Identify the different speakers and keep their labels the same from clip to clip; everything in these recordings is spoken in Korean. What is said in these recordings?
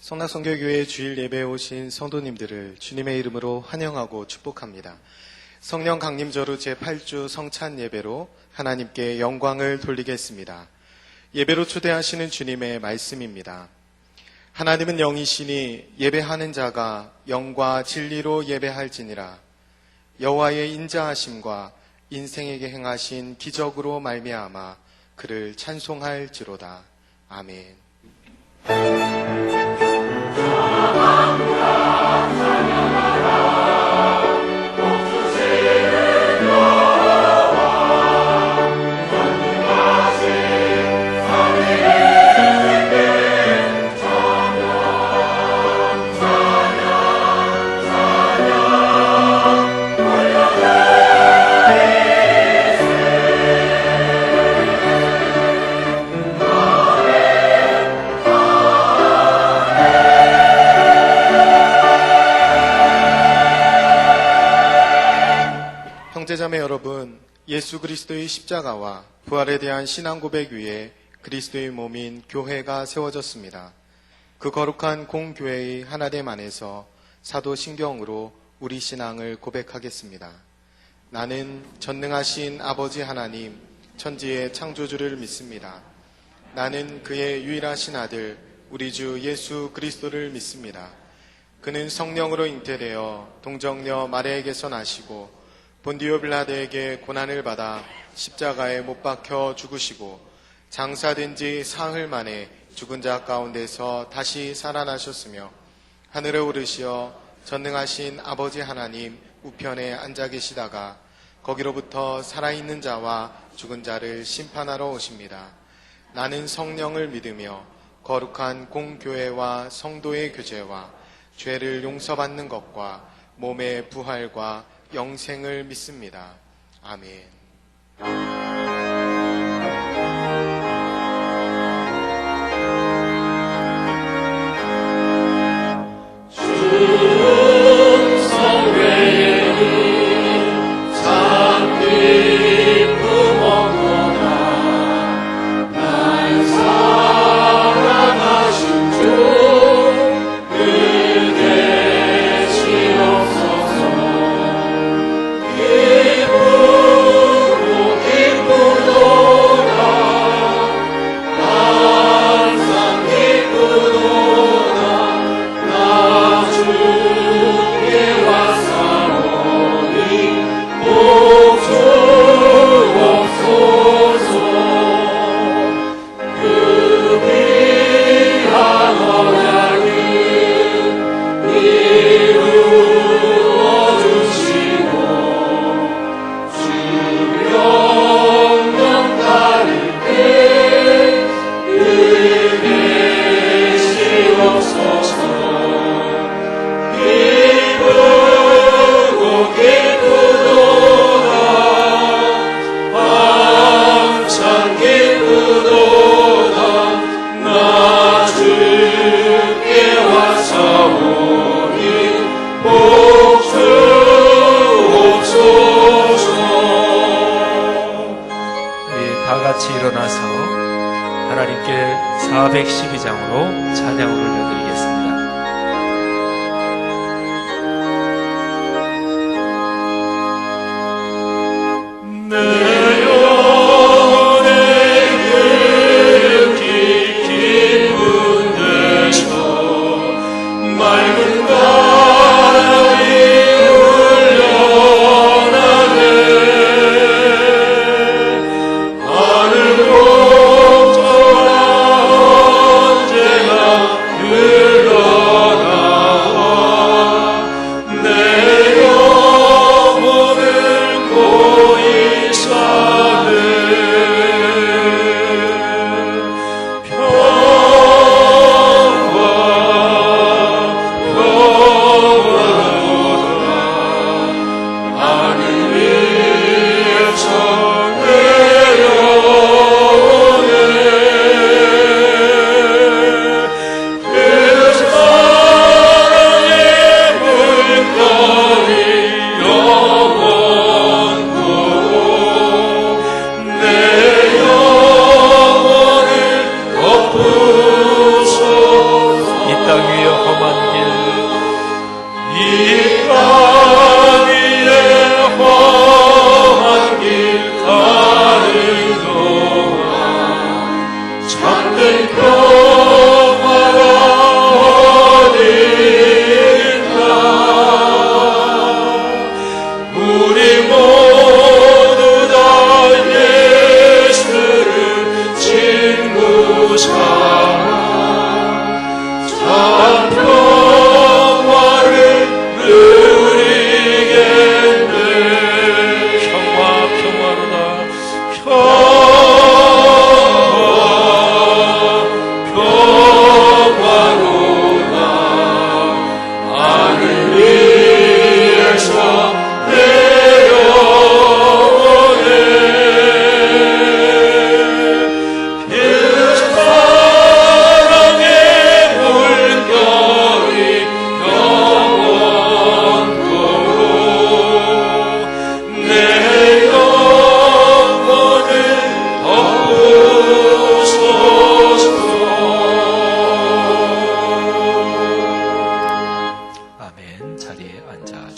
Speaker 1: 성락성결교회 주일 예배에 오신 성도님들을 주님의 이름으로 환영하고 축복합니다. 성령 강림절후 제8주 성찬 예배로 하나님께 영광을 돌리겠습니다. 예배로 초대하시는 주님의 말씀입니다. 하나님은 영이시니 예배하는 자가 영과 진리로 예배할지니라. 여호와의 인자하심과 인생에게 행하신 기적으로 말미암아 그를 찬송할지로다. 아멘. 형제자매 여러분, 예수 그리스도의 십자가와 부활에 대한 신앙 고백 위에 그리스도의 몸인 교회가 세워졌습니다. 그 거룩한 공교회의 하나됨 안에서 사도 신경으로 우리 신앙을 고백하겠습니다. 나는 전능하신 아버지 하나님, 천지의 창조주를 믿습니다. 나는 그의 유일하신 아들, 우리 주 예수 그리스도를 믿습니다. 그는 성령으로 잉태되어 동정녀 마리아에게서 나시고 본디오 빌라도에게 고난을 받아 십자가에 못 박혀 죽으시고 장사된 지 사흘 만에 죽은 자 가운데서 다시 살아나셨으며 하늘에 오르시어 전능하신 아버지 하나님 우편에 앉아 계시다가 거기로부터 살아있는 자와 죽은 자를 심판하러 오십니다. 나는 성령을 믿으며 거룩한 공교회와 성도의 교제와 죄를 용서받는 것과 몸의 부활과 영생을 믿습니다. 아멘.
Speaker 2: 일어나서 하나님께 412장으로 찬양을 올려드리겠습니다.
Speaker 3: 언제나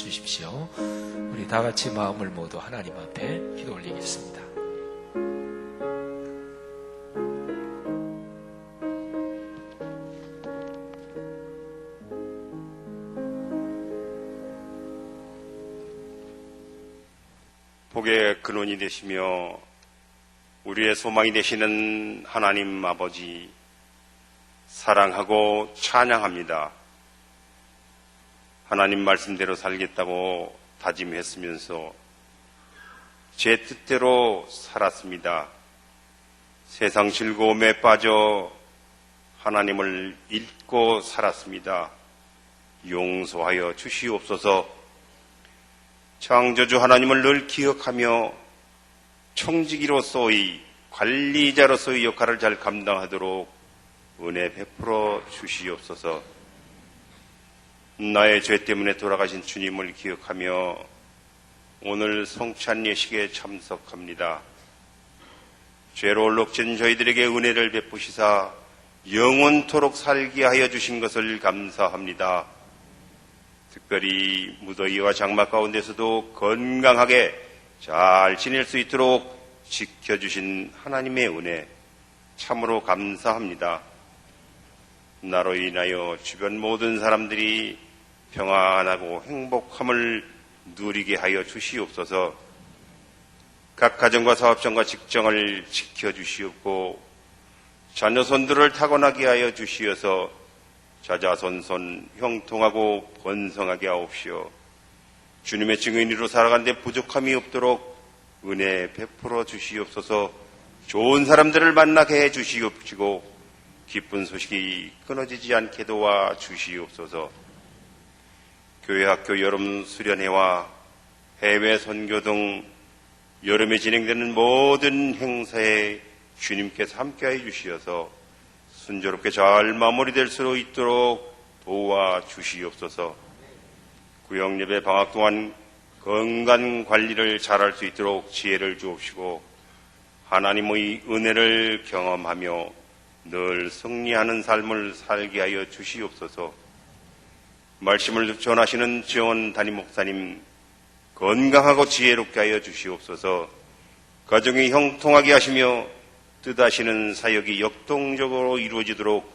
Speaker 2: 주십시오. 우리 다 같이 마음을 모두 하나님 앞에 기도 올리겠습니다.
Speaker 3: 복의 근원이 되시며 우리의 소망이 되시는 하나님 아버지, 사랑하고 찬양합니다. 하나님 말씀대로 살겠다고 다짐했으면서 제 뜻대로 살았습니다. 세상 즐거움에 빠져 하나님을 잊고 살았습니다. 용서하여 주시옵소서. 창조주 하나님을 늘 기억하며 청지기로서의 관리자로서의 역할을 잘 감당하도록 은혜 베풀어 주시옵소서. 나의 죄 때문에 돌아가신 주님을 기억하며 오늘 성찬 예식에 참석합니다. 죄로 얼룩진 저희들에게 은혜를 베푸시사 영원토록 살게 하여 주신 것을 감사합니다. 특별히 무더위와 장마 가운데서도 건강하게 잘 지낼 수 있도록 지켜주신 하나님의 은혜 참으로 감사합니다. 나로 인하여 주변 모든 사람들이 평안하고 행복함을 누리게 하여 주시옵소서. 각 가정과 사업장과 직장을 지켜주시옵고 자녀손들을 타고나게 하여 주시어서 자자손손 형통하고 번성하게 하옵시오. 주님의 증인으로 살아가는데 부족함이 없도록 은혜 베풀어 주시옵소서. 좋은 사람들을 만나게 해 주시옵시고 기쁜 소식이 끊어지지 않게 도와 주시옵소서. 교회 학교 여름 수련회와 해외 선교 등 여름에 진행되는 모든 행사에 주님께서 함께해 주시어서 순조롭게 잘 마무리될 수 있도록 도와주시옵소서. 구역예배 방학 동안 건강관리를 잘할 수 있도록 지혜를 주옵시고 하나님의 은혜를 경험하며 늘 승리하는 삶을 살게 하여 주시옵소서. 말씀을 전하시는 지원 담임 목사님 건강하고 지혜롭게 하여 주시옵소서. 가정이 형통하게 하시며 뜻하시는 사역이 역동적으로 이루어지도록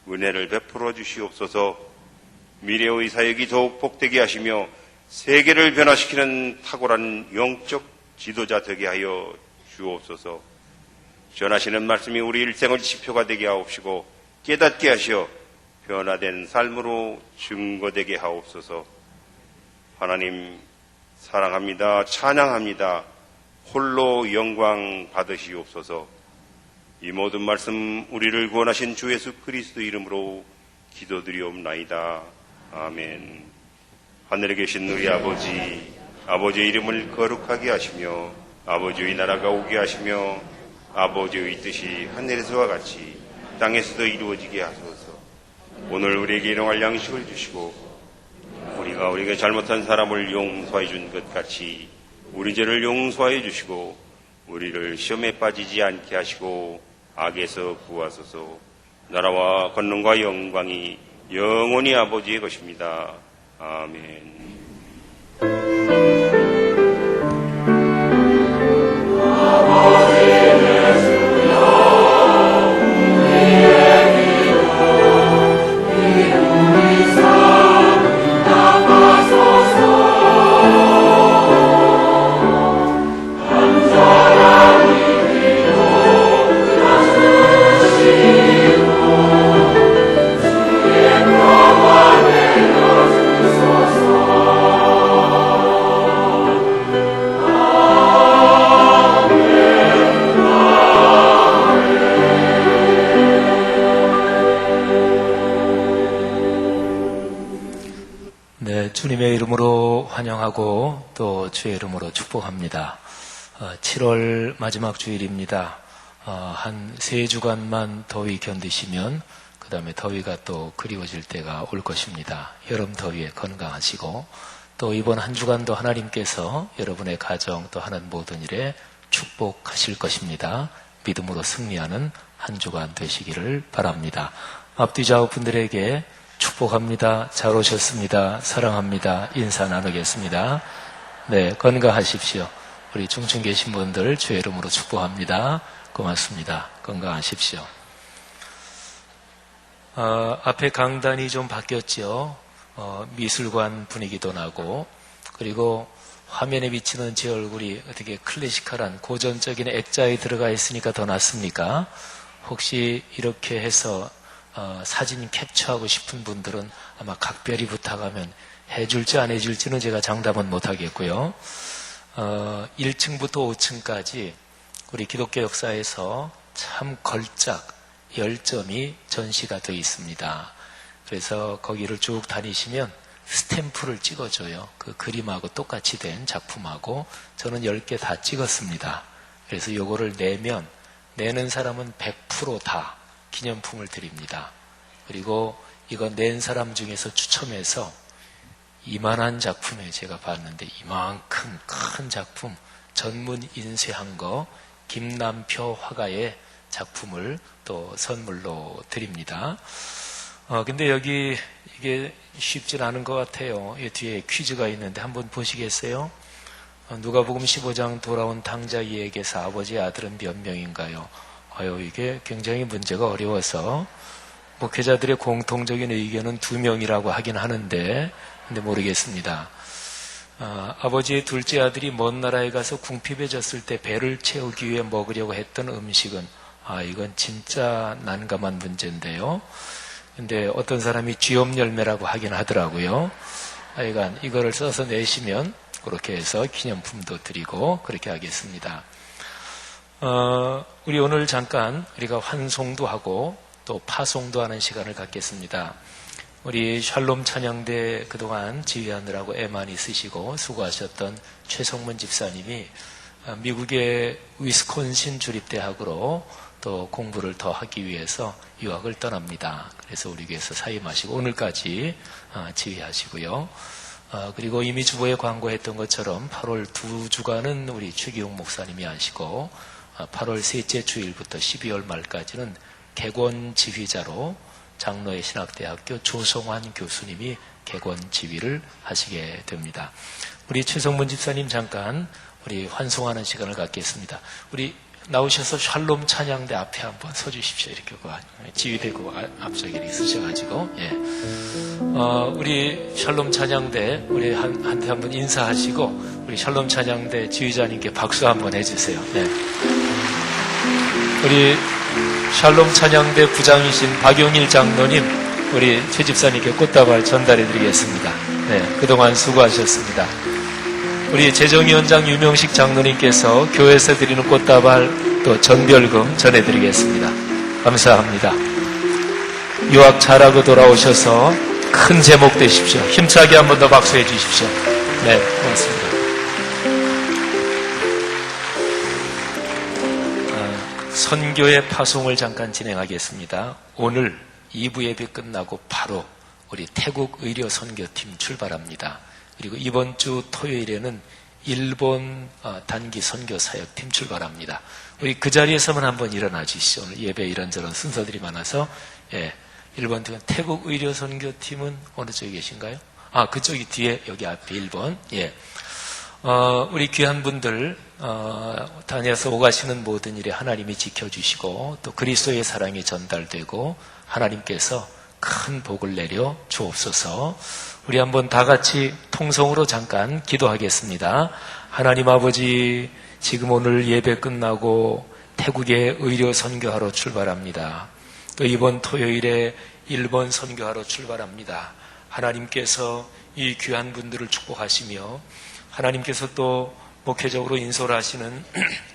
Speaker 3: 은혜를 베풀어 주시옵소서. 미래의 사역이 더욱 복되게 하시며 세계를 변화시키는 탁월한 영적 지도자 되게 하여 주옵소서. 전하시는 말씀이 우리 일생의 지표가 되게 하옵시고 깨닫게 하시어 변화된 삶으로 증거되게 하옵소서. 하나님 사랑합니다. 찬양합니다. 홀로 영광 받으시옵소서. 이 모든 말씀 우리를 구원하신 주 예수 그리스도 이름으로 기도드리옵나이다. 아멘. 하늘에 계신 우리 아버지, 아버지의 이름을 거룩하게 하시며 아버지의 나라가 오게 하시며 아버지의 뜻이 하늘에서와 같이 땅에서도 이루어지게 하소서. 오늘 우리에게 일용할 양식을 주시고 우리가 우리에게 잘못한 사람을 용서해 준 것 같이 우리 죄를 용서해 주시고 우리를 시험에 빠지지 않게 하시고 악에서 구하소서. 나라와 권능과 영광이 영원히 아버지의 것입니다. 아멘.
Speaker 2: 주님의 이름으로 환영하고 또 주의 이름으로 축복합니다. 7월 마지막 주일입니다. 한 3주간만 더위 견디시면 그 다음에 더위가 또 그리워질 때가 올 것입니다. 여름 더위에 건강하시고 또 이번 한 주간도 하나님께서 여러분의 가정 또 하는 모든 일에 축복하실 것입니다. 믿음으로 승리하는 한 주간 되시기를 바랍니다. 앞뒤 좌우 분들에게 축복합니다. 잘 오셨습니다. 사랑합니다. 인사 나누겠습니다. 네, 건강하십시오. 우리 중층 계신 분들 주의 이름으로 축복합니다. 고맙습니다. 건강하십시오. 앞에 강단이 좀 바뀌었죠. 미술관 분위기도 나고, 그리고 화면에 비치는 제 얼굴이 어떻게 클래시컬한 고전적인 액자에 들어가 있으니까 더 낫습니까? 혹시 이렇게 해서 사진 캡처하고 싶은 분들은 아마 각별히 부탁하면 해줄지 안 해줄지는 제가 장담은 못하겠고요. 1층부터 5층까지 우리 기독교 역사에서 참 걸작 10점이 전시가 되어 있습니다. 그래서 거기를 쭉 다니시면 스탬프를 찍어줘요. 그 그림하고 똑같이 된 작품하고 저는 10개 다 찍었습니다. 그래서 요거를 내는 사람은 100% 다 기념품을 드립니다. 그리고 이거 낸 사람 중에서 추첨해서 이만한 작품에 제가 봤는데 이만큼 큰 작품 전문 인쇄한 거 김남표 화가의 작품을 또 선물로 드립니다. 근데 여기 이게 쉽진 않은 것 같아요. 이 뒤에 퀴즈가 있는데 한번 보시겠어요? 누가복음 15장 돌아온 탕자 이에게서 아버지의 아들은 몇 명인가요? 이게 굉장히 문제가 어려워서 목회자들의 공통적인 의견은 2명이라고 하긴 하는데 근데 모르겠습니다. 아버지의 둘째 아들이 먼 나라에 가서 궁핍에 졌을 때 배를 채우기 위해 먹으려고 했던 음식은 이건 진짜 난감한 문제인데요. 근데 어떤 사람이 쥐엄열매라고 하긴 하더라고요. 하여간 이거를 써서 내시면 그렇게 해서 기념품도 드리고 그렇게 하겠습니다. 우리 오늘 잠깐 우리가 환송도 하고 또 파송도 하는 시간을 갖겠습니다. 우리 샬롬 찬양대 그동안 지휘하느라고 애 많이 쓰시고 수고하셨던 최성문 집사님이 미국의 위스콘신 주립대학으로 또 공부를 더 하기 위해서 유학을 떠납니다. 그래서 우리 교회에서 사임하시고 오늘까지 지휘하시고요. 그리고 이미 주보에 광고했던 것처럼 8월 2주간은 우리 최기용 목사님이 하시고 8월 셋째 주일부터 12월 말까지는 객원 지휘자로 장로의 신학대학교 조성환 교수님이 객원 지휘를 하시게 됩니다. 우리 최성문 집사님 잠깐 우리 환송하는 시간을 갖겠습니다. 우리 나오셔서 샬롬 찬양대 앞에 한번 서주십시오. 이렇게 지휘대고 앞쪽에 이렇게 쓰셔가지고 우리 샬롬 찬양대 우리 한테 한번 인사하시고 우리 샬롬 찬양대 지휘자님께 박수 한번 해주세요. 네. 우리 샬롬 찬양대 부장이신 박용일 장로님 우리 최 집사님께 꽃다발 전달해 드리겠습니다. 네, 그동안 수고하셨습니다. 우리 재정위원장 유명식 장로님께서 교회에서 드리는 꽃다발 또 전별금 전해드리겠습니다. 감사합니다. 유학 잘하고 돌아오셔서 큰 제목 되십시오. 힘차게 한 번 더 박수해 주십시오. 네, 고맙습니다. 선교의 파송을 잠깐 진행하겠습니다. 오늘 2부 예배 끝나고 바로 우리 태국 의료 선교팀 출발합니다. 그리고 이번 주 토요일에는 일본 단기 선교 사역팀 출발합니다. 우리 그 자리에서만 한번 일어나 주시죠. 오늘 예배 이런저런 순서들이 많아서 일본 팀 태국 의료 선교팀은 어느 쪽에 계신가요? 그쪽이 뒤에 여기 앞에 1번. 우리 귀한 분들 다녀서 오가시는 모든 일에 하나님이 지켜주시고 또 그리스도의 사랑이 전달되고 하나님께서 큰 복을 내려 주옵소서. 우리 한번 다 같이 통성으로 잠깐 기도하겠습니다. 하나님 아버지, 지금 오늘 예배 끝나고 태국에 의료 선교하러 출발합니다. 또 이번 토요일에 일본 선교하러 출발합니다. 하나님께서 이 귀한 분들을 축복하시며 하나님께서 또 목회적으로 인솔 하시는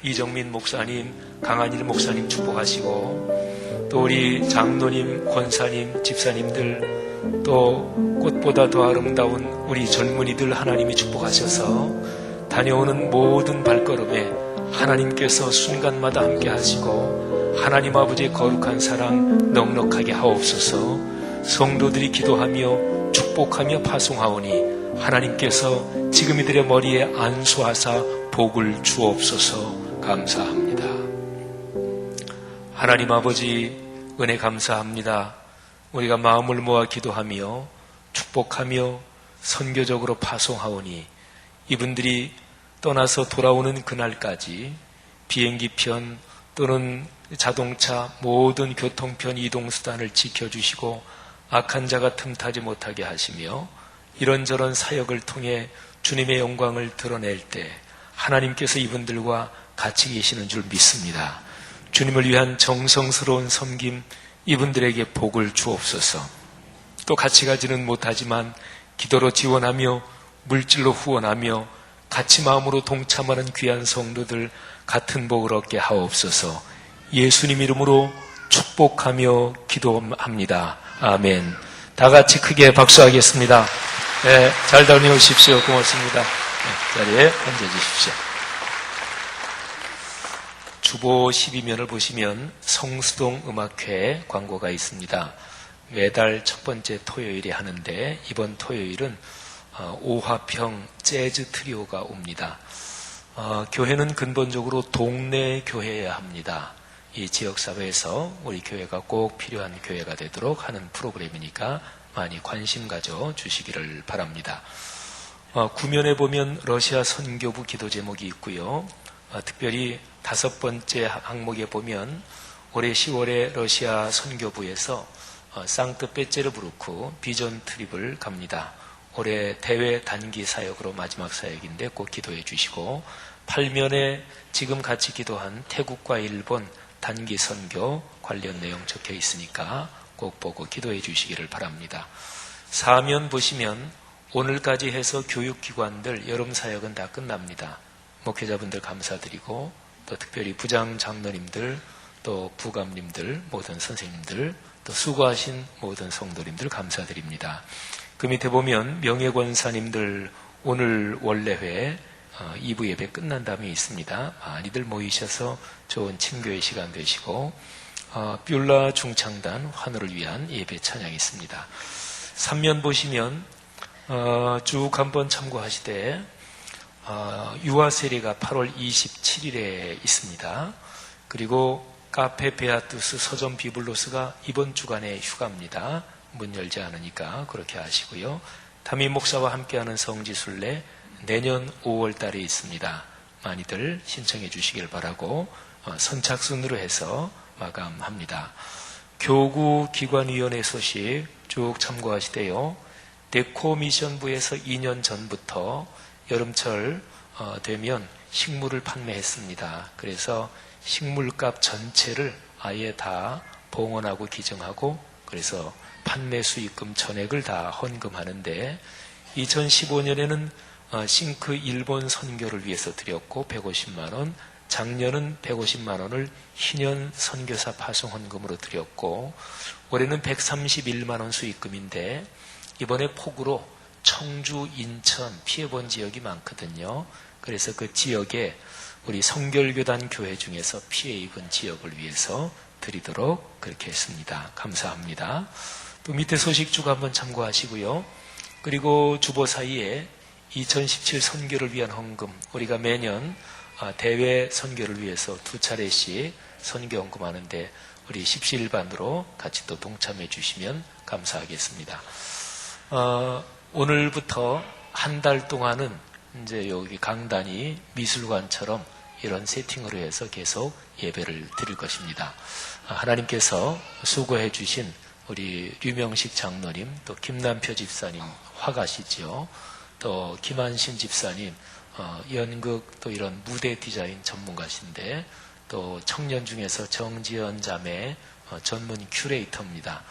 Speaker 2: 이정민 목사님, 강한일 목사님 축복하시고 또 우리 장로님, 권사님, 집사님들 또 꽃보다 더 아름다운 우리 젊은이들 하나님이 축복하셔서 다녀오는 모든 발걸음에 하나님께서 순간마다 함께 하시고 하나님 아버지의 거룩한 사랑 넉넉하게 하옵소서. 성도들이 기도하며 축복하며 파송하오니 하나님께서 지금 이들의 머리에 안수하사 복을 주옵소서. 감사합니다. 하나님 아버지 은혜 감사합니다. 우리가 마음을 모아 기도하며 축복하며 선교적으로 파송하오니 이분들이 떠나서 돌아오는 그날까지 비행기편 또는 자동차 모든 교통편 이동수단을 지켜주시고 악한 자가 틈타지 못하게 하시며 이런저런 사역을 통해 주님의 영광을 드러낼 때 하나님께서 이분들과 같이 계시는 줄 믿습니다. 주님을 위한 정성스러운 섬김 이분들에게 복을 주옵소서. 또 같이 가지는 못하지만 기도로 지원하며 물질로 후원하며 같이 마음으로 동참하는 귀한 성도들 같은 복을 얻게 하옵소서. 예수님 이름으로 축복하며 기도합니다. 아멘. 다 같이 크게 박수하겠습니다. 네, 잘 다녀오십시오. 고맙습니다. 네, 자리에 앉아주십시오. 주보 12면을 보시면 성수동 음악회 광고가 있습니다. 매달 첫 번째 토요일에 하는데 이번 토요일은 오화평 재즈 트리오가 옵니다. 교회는 근본적으로 동네 교회여야 합니다. 이 지역사회에서 우리 교회가 꼭 필요한 교회가 되도록 하는 프로그램이니까 많이 관심 가져 주시기를 바랍니다. 구면에 보면 러시아 선교부 기도 제목이 있고요. 특별히 5번째 항목에 보면 올해 10월에 러시아 선교부에서 상트페테르부르크 비전 트립을 갑니다. 올해 대회 단기 사역으로 마지막 사역인데 꼭 기도해 주시고 8면에 지금 같이 기도한 태국과 일본 단기 선교 관련 내용 적혀 있으니까 꼭 보고 기도해 주시기를 바랍니다. 4면 보시면 오늘까지 해서 교육기관들 여름 사역은 다 끝납니다. 목회자분들 감사드리고 또 특별히 부장 장로님들 또 부감님들 모든 선생님들 또 수고하신 모든 성도님들 감사드립니다. 그 밑에 보면 명예권사님들 오늘 원래회 2부 예배 끝난 다음에 있습니다. 많이들 모이셔서 좋은 친교의 시간 되시고 뷸라 중창단 환호를 위한 예배 찬양이 있습니다. 3면 보시면 쭉 한번 참고하시되 유아 세례가 8월 27일에 있습니다. 그리고 카페 베아투스 서점 비블로스가 이번 주간에 휴가입니다. 문 열지 않으니까 그렇게 하시고요. 담임 목사와 함께하는 성지순례 내년 5월 달에 있습니다. 많이들 신청해 주시길 바라고 선착순으로 해서 마감합니다. 교구기관위원회 소식 쭉 참고하시되요. 데코미션부에서 2년 전부터 여름철 되면 식물을 판매했습니다. 그래서 식물값 전체를 아예 다 봉헌하고 기증하고 그래서 판매 수익금 전액을 다 헌금하는데 2015년에는 싱크 일본 선교를 위해서 드렸고 150만 원, 작년은 150만 원을 희년 선교사 파송 헌금으로 드렸고 올해는 131만 원 수익금인데 이번에 폭우로 청주, 인천 피해본 지역이 많거든요. 그래서 그 지역에 우리 성결교단 교회 중에서 피해 입은 지역을 위해서 드리도록 그렇게 했습니다. 감사합니다. 또 밑에 소식 쭉 한번 참고하시고요. 그리고 주보 사이에 2017 선교를 위한 헌금 우리가 매년 대외 선교를 위해서 2차례씩 선교 헌금하는데 우리 십시일반으로 같이 또 동참해 주시면 감사하겠습니다. 오늘부터 한 달 동안은 이제 여기 강단이 미술관처럼 이런 세팅으로 해서 계속 예배를 드릴 것입니다. 하나님께서 수고해 주신 우리 류명식 장로님, 또 김남표 집사님 화가시죠. 또 김한신 집사님 연극 또 이런 무대 디자인 전문가신데 또 청년 중에서 정지연 자매 전문 큐레이터입니다.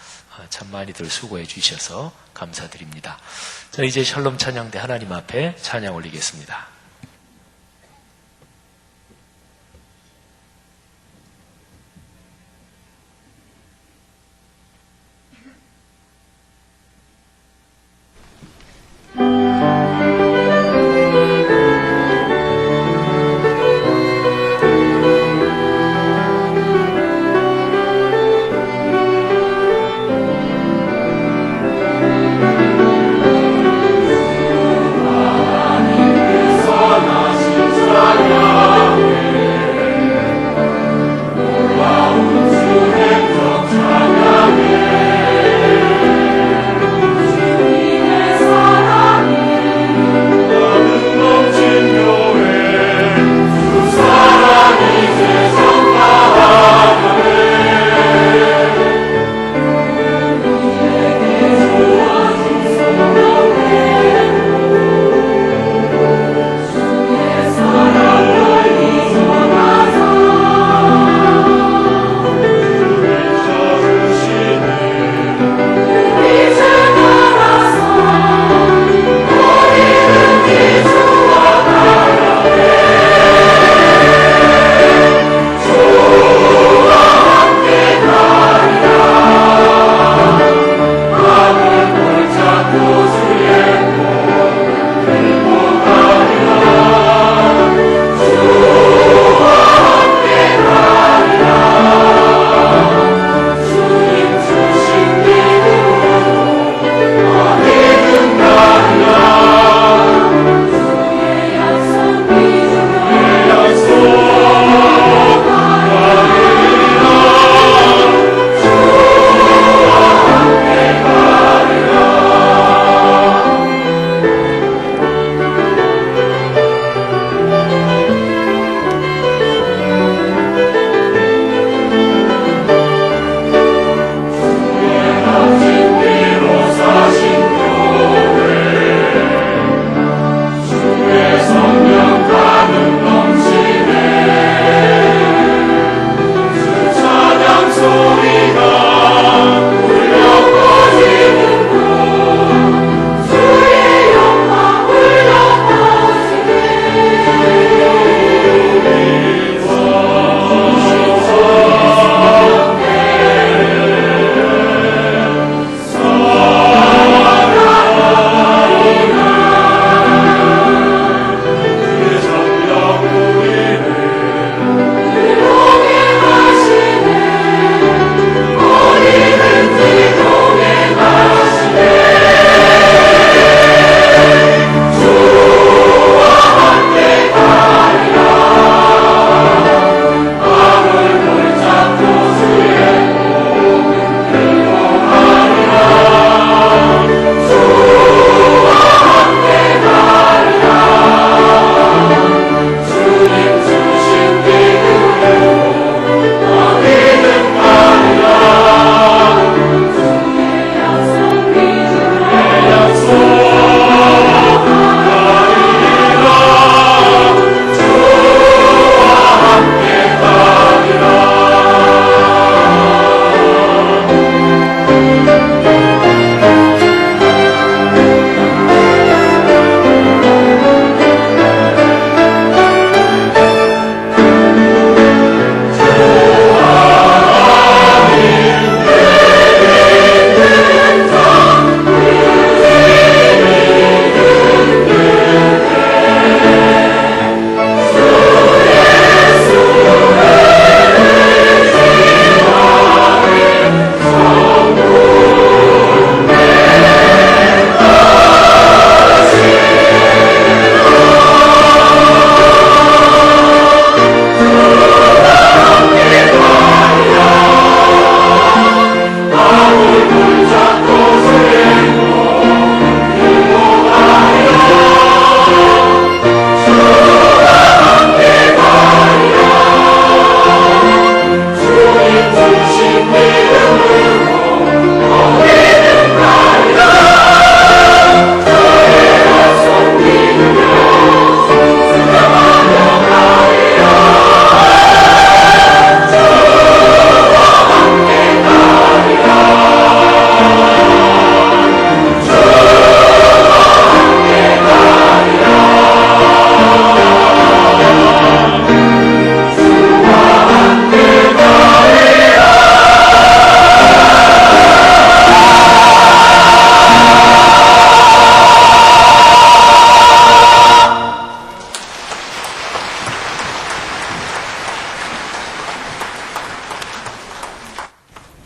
Speaker 2: 참 많이들 수고해 주셔서 감사드립니다. 자, 이제 샬롬 찬양대 하나님 앞에 찬양 올리겠습니다.
Speaker 4: 하나님께서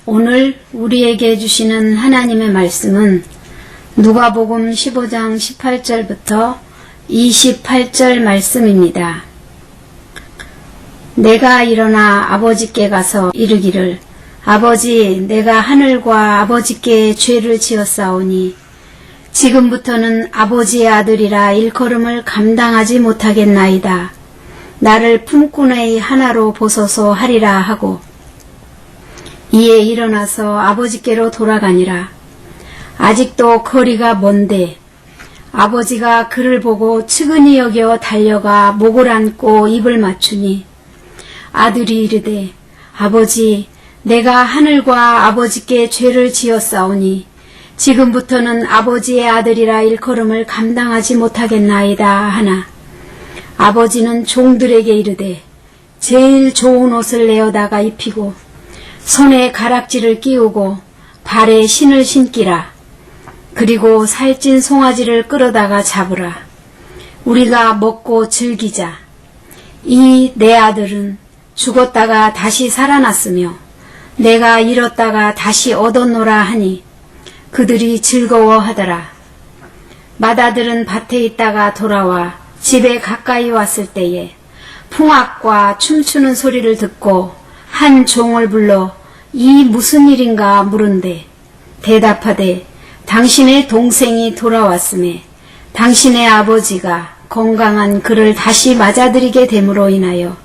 Speaker 4: 오늘 우리에게 주시는 하나님의 말씀은 누가복음 15장 18절부터 28절 말씀입니다. 내가 일어나 아버지께 가서 이르기를 아버지 내가 하늘과 아버지께 죄를 지었사오니 지금부터는 아버지의 아들이라 일컬음을 감당하지 못하겠나이다. 나를 품꾼의 하나로 보소서 하리라 하고 이에 일어나서 아버지께로 돌아가니라. 아직도 거리가 먼데 아버지가 그를 보고 측은히 여겨 달려가 목을 안고 입을 맞추니 아들이 이르되 아버지 내가 하늘과 아버지께 죄를 지었사오니 지금부터는 아버지의 아들이라 일컬음을 감당하지 못하겠나이다 하나 아버지는 종들에게 이르되 제일 좋은 옷을 내어다가 입히고 손에 가락지를 끼우고 발에 신을 신기라. 그리고 살찐 송아지를 끌어다가 잡으라. 우리가 먹고 즐기자. 이 내 아들은 죽었다가 다시 살아났으며 내가 잃었다가 다시 얻었노라 하니 그들이 즐거워하더라. 맏아들은 밭에 있다가 돌아와 집에 가까이 왔을 때에 풍악과 춤추는 소리를 듣고 한 종을 불러 이 무슨 일인가 물은데 대답하되 당신의 동생이 돌아왔음에 당신의 아버지가 건강한 그를 다시 맞아들이게 됨으로 인하여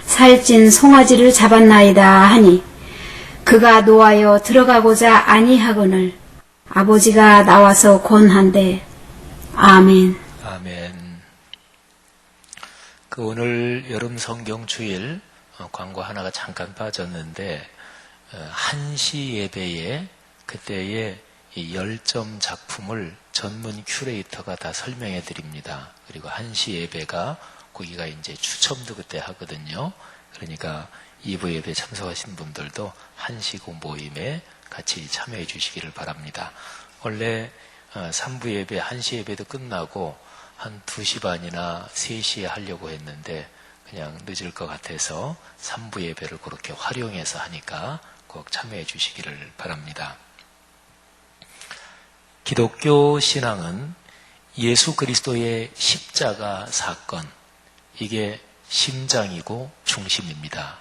Speaker 4: 살찐 송아지를 잡았나이다 하니 그가 노하여 들어가고자 아니하거늘 아버지가 나와서 권한대. 아멘.
Speaker 2: 아멘. 오늘 여름 성경 주일 광고 하나가 잠깐 빠졌는데 한시 예배에 그때의 이 10점 작품을 전문 큐레이터가 다 설명해 드립니다. 그리고 한시 예배가 거기가 이제 추첨도 그때 하거든요. 그러니까 2부 예배 참석하신 분들도 한시고 모임에 같이 참여해 주시기를 바랍니다. 원래 3부 예배, 한시 예배도 끝나고 한 2시 반이나 3시에 하려고 했는데 그냥 늦을 것 같아서 3부 예배를 그렇게 활용해서 하니까 꼭 참여해 주시기를 바랍니다. 기독교 신앙은 예수 그리스도의 십자가 사건, 이게 심장이고 중심입니다.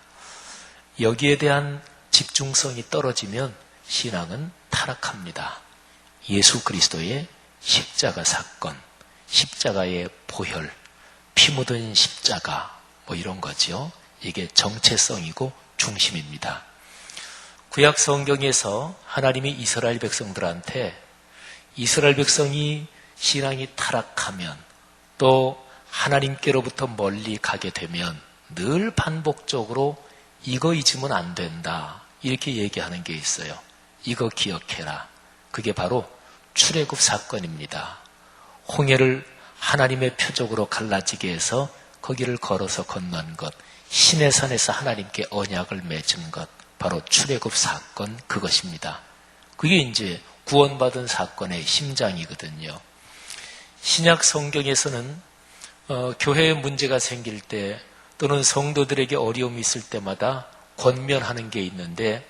Speaker 2: 여기에 대한 집중성이 떨어지면 신앙은 타락합니다. 예수 그리스도의 십자가 사건, 십자가의 보혈, 피 묻은 십자가 이런 거죠. 이게 정체성이고 중심입니다. 구약 성경에서 하나님이 이스라엘 백성들한테 이스라엘 백성이 신앙이 타락하면 또 하나님께로부터 멀리 가게 되면 늘 반복적으로 이거 잊으면 안 된다 이렇게 얘기하는 게 있어요. 이거 기억해라. 그게 바로 출애굽 사건입니다. 홍해를 하나님의 표적으로 갈라지게 해서 거기를 걸어서 건넌 것, 시내산에서 하나님께 언약을 맺은 것, 바로 출애굽 사건 그것입니다. 그게 이제 구원받은 사건의 심장이거든요. 신약 성경에서는 교회에 문제가 생길 때 또는 성도들에게 어려움이 있을 때마다 권면하는 게 있는데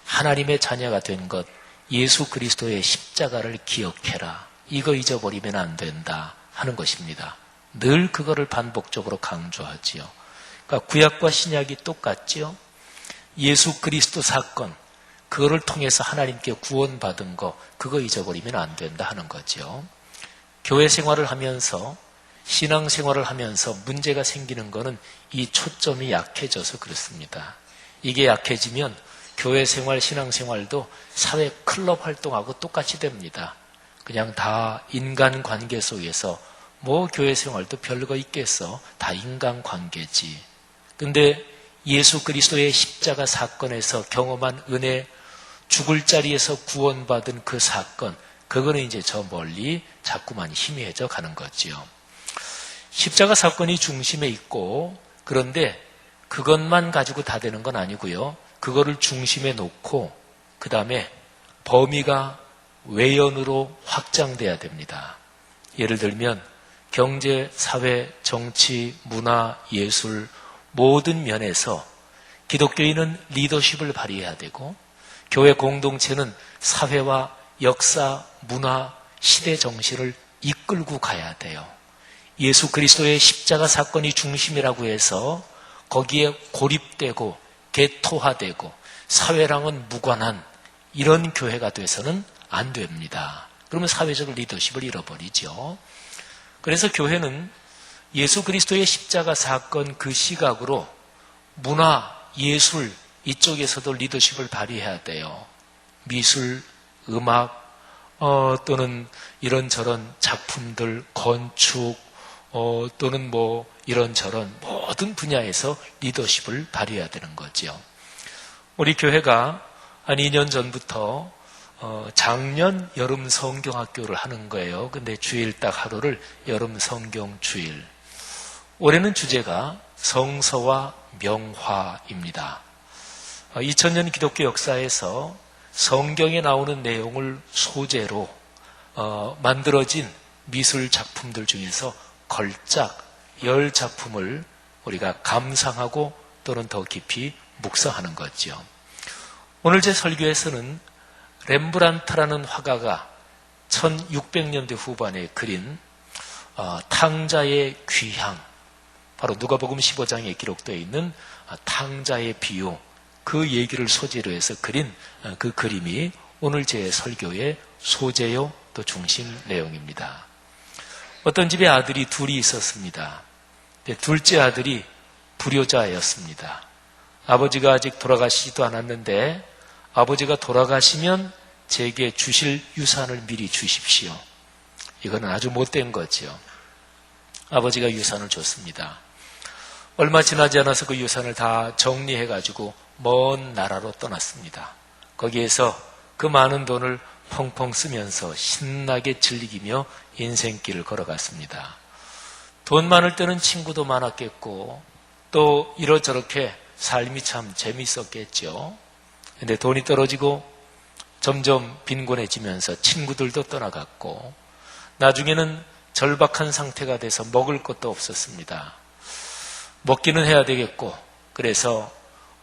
Speaker 2: 하나님의 자녀가 된 것, 예수 그리스도의 십자가를 기억해라. 이거 잊어버리면 안 된다 하는 것입니다. 늘 그거를 반복적으로 강조하지요. 그러니까 구약과 신약이 똑같지요. 예수 그리스도 사건, 그거를 통해서 하나님께 구원받은 거, 그거 잊어버리면 안 된다 하는 거죠. 교회 생활을 하면서, 신앙 생활을 하면서 문제가 생기는 거는 이 초점이 약해져서 그렇습니다. 이게 약해지면 교회 생활, 신앙 생활도 사회 클럽 활동하고 똑같이 됩니다. 그냥 다 인간관계 속에서 교회 생활도 별거 있겠어. 다 인간관계지. 근데 예수 그리스도의 십자가 사건에서 경험한 은혜, 죽을 자리에서 구원받은 그 사건, 그거는 이제 저 멀리 자꾸만 희미해져 가는 거지요. 십자가 사건이 중심에 있고, 그런데 그것만 가지고 다 되는 건 아니고요. 그거를 중심에 놓고 그 다음에 범위가 외연으로 확장돼야 됩니다. 예를 들면 경제, 사회, 정치, 문화, 예술 모든 면에서 기독교인은 리더십을 발휘해야 되고 교회 공동체는 사회와 역사, 문화, 시대 정신을 이끌고 가야 돼요. 예수 그리스도의 십자가 사건이 중심이라고 해서 거기에 고립되고 개토화되고 사회랑은 무관한 이런 교회가 돼서는 안 됩니다. 그러면 사회적 리더십을 잃어버리죠. 그래서 교회는 예수 그리스도의 십자가 사건 그 시각으로 문화, 예술 이쪽에서도 리더십을 발휘해야 돼요. 미술, 음악 또는 이런저런 작품들, 건축 또는 뭐 이런저런 모든 분야에서 리더십을 발휘해야 되는 거죠. 우리 교회가 한 2년 전부터 작년 여름 성경학교를 하는 거예요. 근데 주일 딱 하루를 여름 성경 주일. 올해는 주제가 성서와 명화입니다. 2000년 기독교 역사에서 성경에 나오는 내용을 소재로 만들어진 미술 작품들 중에서 걸작 10작품을 우리가 감상하고 또는 더 깊이 묵상하는 거죠. 오늘 제 설교에서는 렘브란트라는 화가가 1600년대 후반에 그린 탕자의 귀향, 바로 누가복음 15장에 기록되어 있는 탕자의 비유, 그 얘기를 소재로 해서 그린 그 그림이 오늘 제 설교의 소재요 또 중심 내용입니다. 어떤 집에 아들이 둘이 있었습니다. 둘째 아들이 불효자였습니다. 아버지가 아직 돌아가시지도 않았는데 아버지가 돌아가시면 제게 주실 유산을 미리 주십시오. 이거는 아주 못된 거죠. 아버지가 유산을 줬습니다. 얼마 지나지 않아서 그 유산을 다 정리해가지고 먼 나라로 떠났습니다. 거기에서 그 많은 돈을 펑펑 쓰면서 신나게 즐기며 인생길을 걸어갔습니다. 돈 많을 때는 친구도 많았겠고 또 이러저렇게 삶이 참 재밌었겠죠. 근데 돈이 떨어지고 점점 빈곤해지면서 친구들도 떠나갔고 나중에는 절박한 상태가 돼서 먹을 것도 없었습니다. 먹기는 해야 되겠고 그래서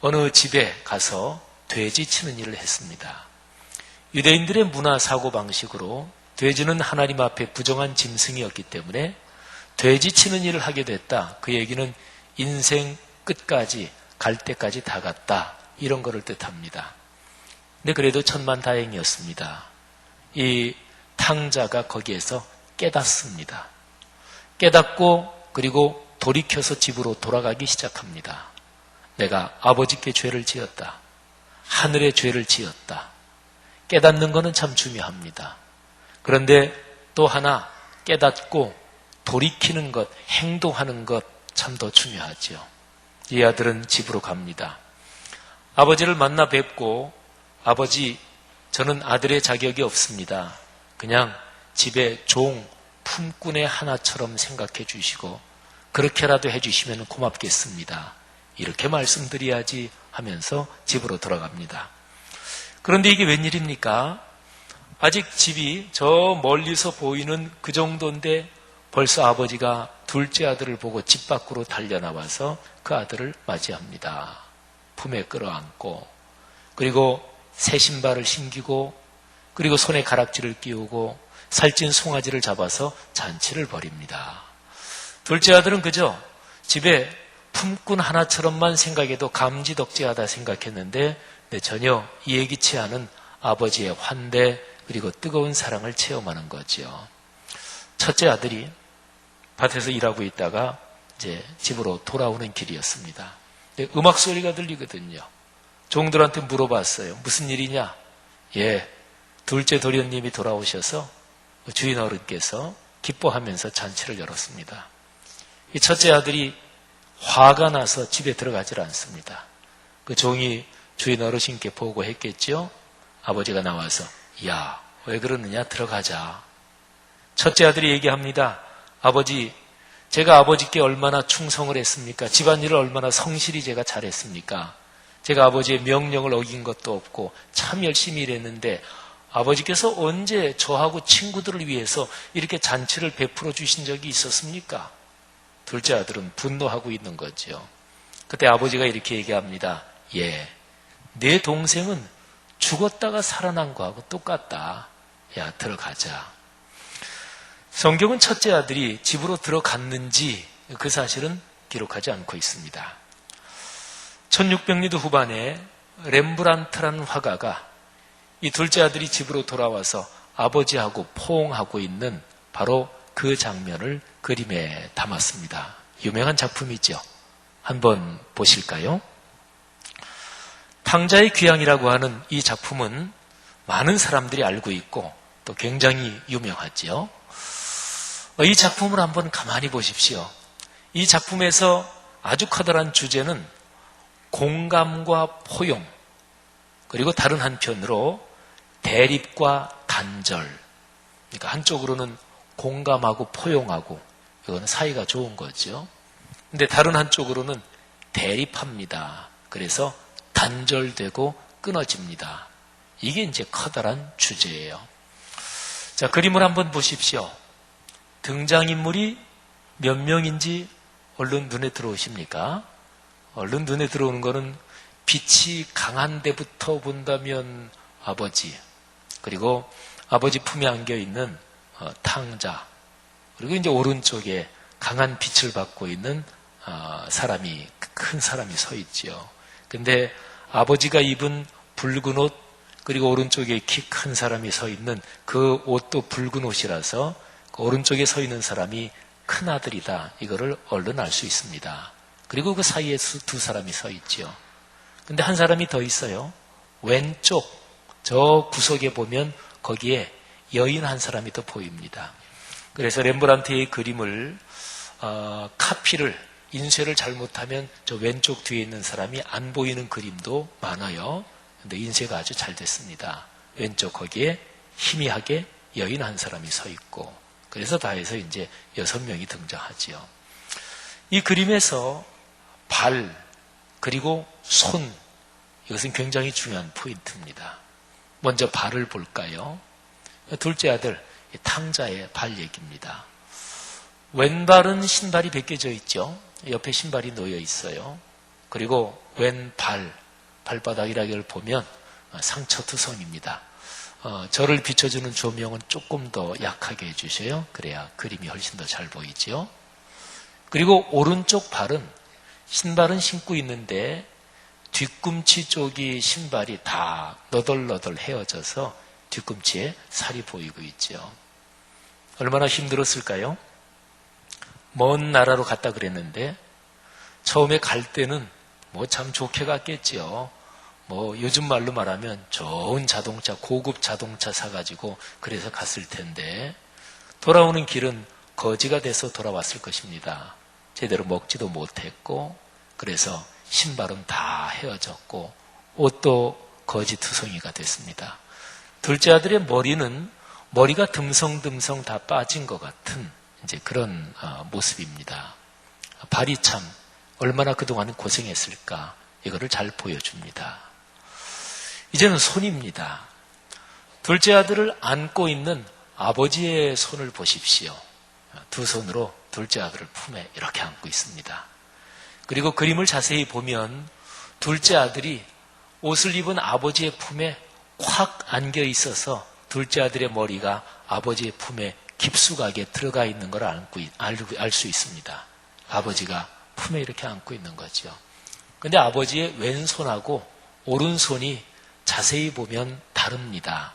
Speaker 2: 어느 집에 가서 돼지 치는 일을 했습니다. 유대인들의 문화 사고방식으로 돼지는 하나님 앞에 부정한 짐승이었기 때문에 돼지 치는 일을 하게 됐다. 그 얘기는 인생 끝까지 갈 때까지 다 갔다. 이런 거를 뜻합니다. 근데 그래도 천만다행이었습니다. 이 탕자가 거기에서 깨닫습니다. 깨닫고 그리고 돌이켜서 집으로 돌아가기 시작합니다. 내가 아버지께 죄를 지었다. 하늘의 죄를 지었다. 깨닫는 것은 참 중요합니다. 그런데 또 하나 깨닫고 돌이키는 것, 행동하는 것 참 더 중요하죠. 이 아들은 집으로 갑니다. 아버지를 만나 뵙고 아버지, 저는 아들의 자격이 없습니다. 그냥 집에 종, 품꾼의 하나처럼 생각해 주시고 그렇게라도 해주시면 고맙겠습니다. 이렇게 말씀드려야지 하면서 집으로 돌아갑니다. 그런데 이게 웬일입니까? 아직 집이 저 멀리서 보이는 그 정도인데 벌써 아버지가 둘째 아들을 보고 집 밖으로 달려나와서 그 아들을 맞이합니다. 품에 끌어안고 그리고 새 신발을 신기고 그리고 손에 가락지를 끼우고 살찐 송아지를 잡아서 잔치를 벌입니다. 둘째 아들은 그저 집에 품꾼 하나처럼만 생각해도 감지덕지하다 생각했는데 전혀 예기치 않은 아버지의 환대 그리고 뜨거운 사랑을 체험하는 거죠. 첫째 아들이 밭에서 일하고 있다가 이제 집으로 돌아오는 길이었습니다. 음악 소리가 들리거든요. 종들한테 물어봤어요. 무슨 일이냐? 예, 둘째 도련님이 돌아오셔서 주인 어른께서 기뻐하면서 잔치를 열었습니다. 이 첫째 아들이 화가 나서 집에 들어가질 않습니다. 그 종이 주인 어르신께 보고했겠죠. 아버지가 나와서 야, 왜 그러느냐? 들어가자. 첫째 아들이 얘기합니다. 아버지, 제가 아버지께 얼마나 충성을 했습니까? 집안일을 얼마나 성실히 제가 잘했습니까? 제가 아버지의 명령을 어긴 것도 없고 참 열심히 일했는데 아버지께서 언제 저하고 친구들을 위해서 이렇게 잔치를 베풀어 주신 적이 있었습니까? 둘째 아들은 분노하고 있는 거죠. 그때 아버지가 이렇게 얘기합니다. 예, 내 동생은 죽었다가 살아난 거하고 똑같다. 야, 들어가자. 성경은 첫째 아들이 집으로 들어갔는지 그 사실은 기록하지 않고 있습니다. 1600년도 후반에 렘브란트라는 화가가 이 둘째 아들이 집으로 돌아와서 아버지하고 포옹하고 있는 바로 그 장면을 그림에 담았습니다. 유명한 작품이죠. 한번 보실까요? 탕자의 귀향이라고 하는 이 작품은 많은 사람들이 알고 있고 또 굉장히 유명하지요. 이 작품을 한번 가만히 보십시오. 이 작품에서 아주 커다란 주제는 공감과 포용, 그리고 다른 한편으로 대립과 단절. 그러니까 한쪽으로는 공감하고 포용하고 이거는 사이가 좋은 거죠. 근데 다른 한쪽으로는 대립합니다. 그래서 단절되고 끊어집니다. 이게 이제 커다란 주제예요. 자, 그림을 한번 보십시오. 등장인물이 몇 명인지 얼른 눈에 들어오십니까? 얼른 눈에 들어오는 거는 빛이 강한 데부터 본다면 아버지, 그리고 아버지 품에 안겨있는 탕자, 그리고 이제 오른쪽에 강한 빛을 받고 있는 사람이, 큰 사람이 서 있지요. 근데 아버지가 입은 붉은 옷, 그리고 오른쪽에 키 큰 사람이 서 있는 그 옷도 붉은 옷이라서 그 오른쪽에 서 있는 사람이 큰 아들이다. 이거를 얼른 알 수 있습니다. 그리고 그 사이에 두 사람이 서 있죠. 근데 한 사람이 더 있어요. 왼쪽 저 구석에 보면 거기에 여인 한 사람이 더 보입니다. 그래서 렘브란트의 그림을 카피를 인쇄를 잘못하면 저 왼쪽 뒤에 있는 사람이 안 보이는 그림도 많아요. 근데 인쇄가 아주 잘 됐습니다. 왼쪽 거기에 희미하게 여인 한 사람이 서 있고, 그래서 다 해서 이제 6명이 등장하지요. 이 그림에서 발, 그리고 손, 이것은 굉장히 중요한 포인트입니다. 먼저 발을 볼까요? 둘째 아들 탕자의 발 얘기입니다. 왼발은 신발이 벗겨져 있죠. 옆에 신발이 놓여 있어요. 그리고 왼발, 발바닥이라기를 보면 상처투성입니다. 저를 비춰주는 조명은 조금 더 약하게 해주셔요. 그래야 그림이 훨씬 더 잘 보이죠. 그리고 오른쪽 발은, 신발은 신고 있는데 뒤꿈치 쪽이 신발이 다 너덜너덜 헤어져서 뒤꿈치에 살이 보이고 있죠. 얼마나 힘들었을까요? 먼 나라로 갔다 그랬는데 처음에 갈 때는 뭐 참 좋게 갔겠지요. 뭐 요즘 말로 말하면 좋은 자동차, 고급 자동차 사가지고 그래서 갔을 텐데 돌아오는 길은 거지가 돼서 돌아왔을 것입니다. 제대로 먹지도 못했고, 그래서 신발은 다 헤어졌고 옷도 거지투성이가 됐습니다. 둘째 아들의 머리가 듬성듬성 다 빠진 것 같은 이제 그런 모습입니다. 발이 참 얼마나 그동안 고생했을까, 이거를 잘 보여줍니다. 이제는 손입니다. 둘째 아들을 안고 있는 아버지의 손을 보십시오. 두 손으로 둘째 아들을 품에 이렇게 안고 있습니다. 그리고 그림을 자세히 보면 둘째 아들이 옷을 입은 아버지의 품에 콱 안겨 있어서 둘째 아들의 머리가 아버지의 품에 깊숙하게 들어가 있는 걸 알 수 있습니다. 아버지가 품에 이렇게 안고 있는 거죠. 근데 아버지의 왼손하고 오른손이 자세히 보면 다릅니다.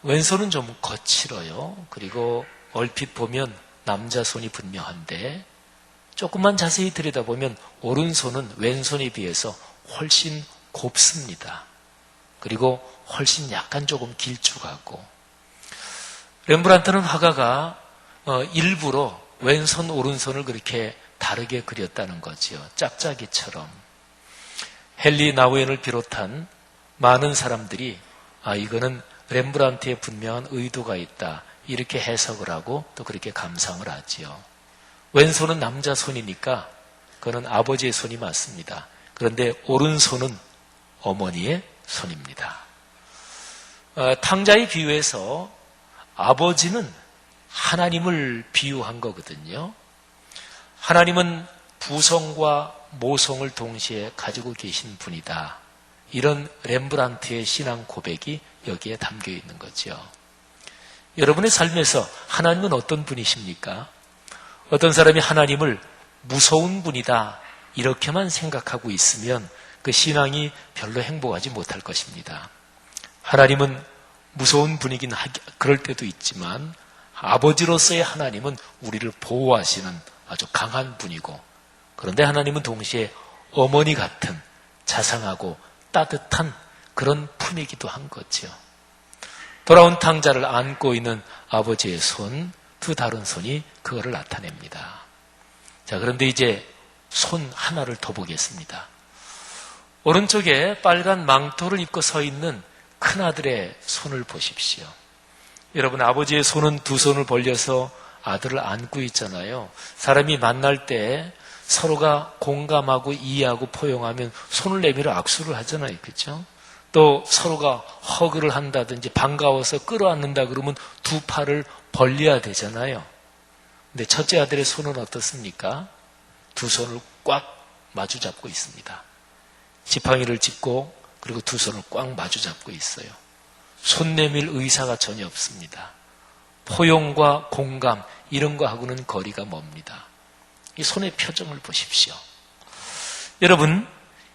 Speaker 2: 왼손은 좀 거칠어요. 그리고 얼핏 보면 남자 손이 분명한데 조금만 자세히 들여다보면 오른손은 왼손에 비해서 훨씬 곱습니다. 그리고 훨씬 약간 조금 길쭉하고, 렘브란트는 화가가 일부러 왼손 오른손을 그렇게 다르게 그렸다는 거지요. 짝짝이처럼. 헨리 나우엔을 비롯한 많은 사람들이 이거는 렘브란트의 분명한 의도가 있다, 이렇게 해석을 하고 또 그렇게 감상을 하지요. 왼손은 남자 손이니까 그는 아버지의 손이 맞습니다. 그런데 오른손은 어머니의 손입니다. 탕자의 비유에서 아버지는 하나님을 비유한 거거든요. 하나님은 부성과 모성을 동시에 가지고 계신 분이다. 이런 렘브란트의 신앙 고백이 여기에 담겨 있는 거죠. 여러분의 삶에서 하나님은 어떤 분이십니까? 어떤 사람이 하나님을 무서운 분이다 이렇게만 생각하고 있으면 그 신앙이 별로 행복하지 못할 것입니다. 하나님은 무서운 분이긴 그럴 때도 있지만 아버지로서의 하나님은 우리를 보호하시는 아주 강한 분이고, 그런데 하나님은 동시에 어머니 같은 자상하고 따뜻한 그런 품이기도 한 거죠. 돌아온 탕자를 안고 있는 아버지의 손, 두 다른 손이 그거를 나타냅니다. 자, 그런데 이제 손 하나를 더 보겠습니다. 오른쪽에 빨간 망토를 입고 서 있는 큰아들의 손을 보십시오. 여러분, 아버지의 손은 두 손을 벌려서 아들을 안고 있잖아요. 사람이 만날 때 서로가 공감하고 이해하고 포용하면 손을 내밀어 악수를 하잖아요. 그렇죠? 또 서로가 허그를 한다든지 반가워서 끌어안는다 그러면 두 팔을 벌려야 되잖아요. 근데 첫째 아들의 손은 어떻습니까? 두 손을 꽉 마주 잡고 있습니다. 지팡이를 짚고 그리고 두 손을 꽉 마주 잡고 있어요. 손 내밀 의사가 전혀 없습니다. 포용과 공감 이런 거하고는 거리가 멉니다. 이 손의 표정을 보십시오. 여러분,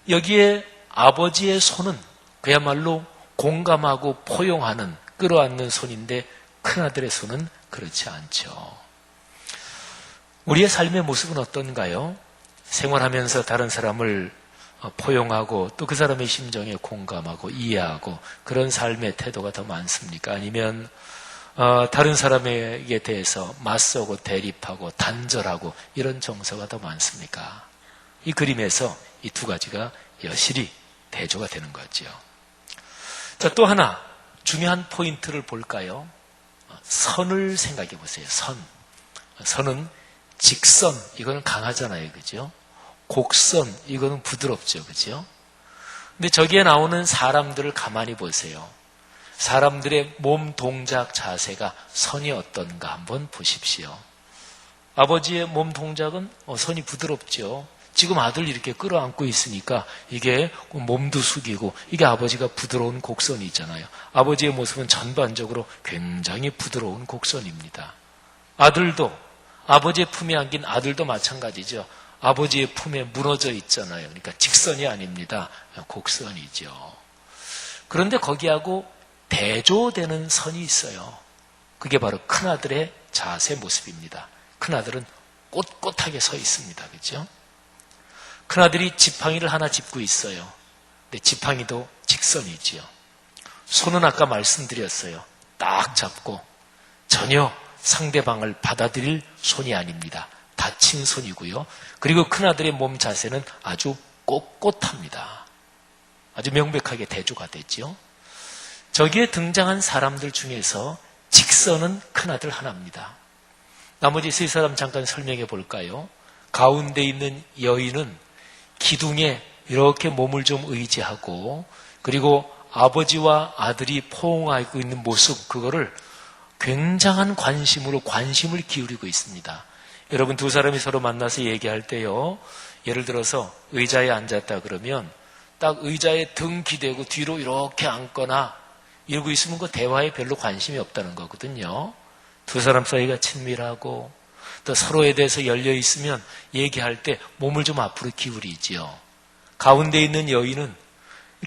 Speaker 2: 여기에 아버지의 손은 그야말로 공감하고 포용하는, 끌어안는 손인데 큰아들의 손은 그렇지 않죠. 우리의 삶의 모습은 어떤가요? 생활하면서 다른 사람을 포용하고 또 그 사람의 심정에 공감하고 이해하고 그런 삶의 태도가 더 많습니까? 아니면 다른 사람에게 대해서 맞서고 대립하고 단절하고 이런 정서가 더 많습니까? 이 그림에서 이 두 가지가 여실히 대조가 되는 거죠. 자, 또 하나 중요한 포인트를 볼까요? 선을 생각해 보세요. 선은 직선, 이거는 강하잖아요. 그죠? 곡선, 이거는 부드럽죠. 그죠? 근데 저기에 나오는 사람들을 가만히 보세요. 사람들의 몸 동작 자세가 선이 어떤가 한번 보십시오. 아버지의 몸 동작은 선이 부드럽죠. 지금 아들 이렇게 끌어안고 있으니까 이게 몸도 숙이고 이게 아버지가 부드러운 곡선이 있잖아요. 아버지의 모습은 전반적으로 굉장히 부드러운 곡선입니다. 아들도 아버지의 품에 안긴 아들도 마찬가지죠. 아버지의 품에 무너져 있잖아요. 그러니까 직선이 아닙니다. 곡선이죠. 그런데 거기하고 대조되는 선이 있어요. 그게 바로 큰아들의 자세 모습입니다. 큰아들은 꼿꼿하게 서 있습니다. 그렇죠? 큰아들이 지팡이를 하나 짚고 있어요. 근데 지팡이도 직선이지요. 손은 아까 말씀드렸어요. 딱 잡고 전혀 상대방을 받아들일 손이 아닙니다. 다친 손이고요. 그리고 큰아들의 몸 자세는 아주 꼿꼿합니다. 아주 명백하게 대조가 되죠. 저기에 등장한 사람들 중에서 직선은 큰아들 하나입니다. 나머지 세 사람 잠깐 설명해 볼까요? 가운데 있는 여인은 기둥에 이렇게 몸을 좀 의지하고 그리고 아버지와 아들이 포옹하고 있는 모습, 그거를 굉장한 관심을 기울이고 있습니다. 여러분, 두 사람이 서로 만나서 얘기할 때요, 예를 들어서 의자에 앉았다 그러면 딱 의자에 등 기대고 뒤로 이렇게 앉거나 이러고 있으면 그 대화에 별로 관심이 없다는 거거든요. 두 사람 사이가 친밀하고 또 서로에 대해서 열려 있으면 얘기할 때 몸을 좀 앞으로 기울이지요. 가운데 있는 여인은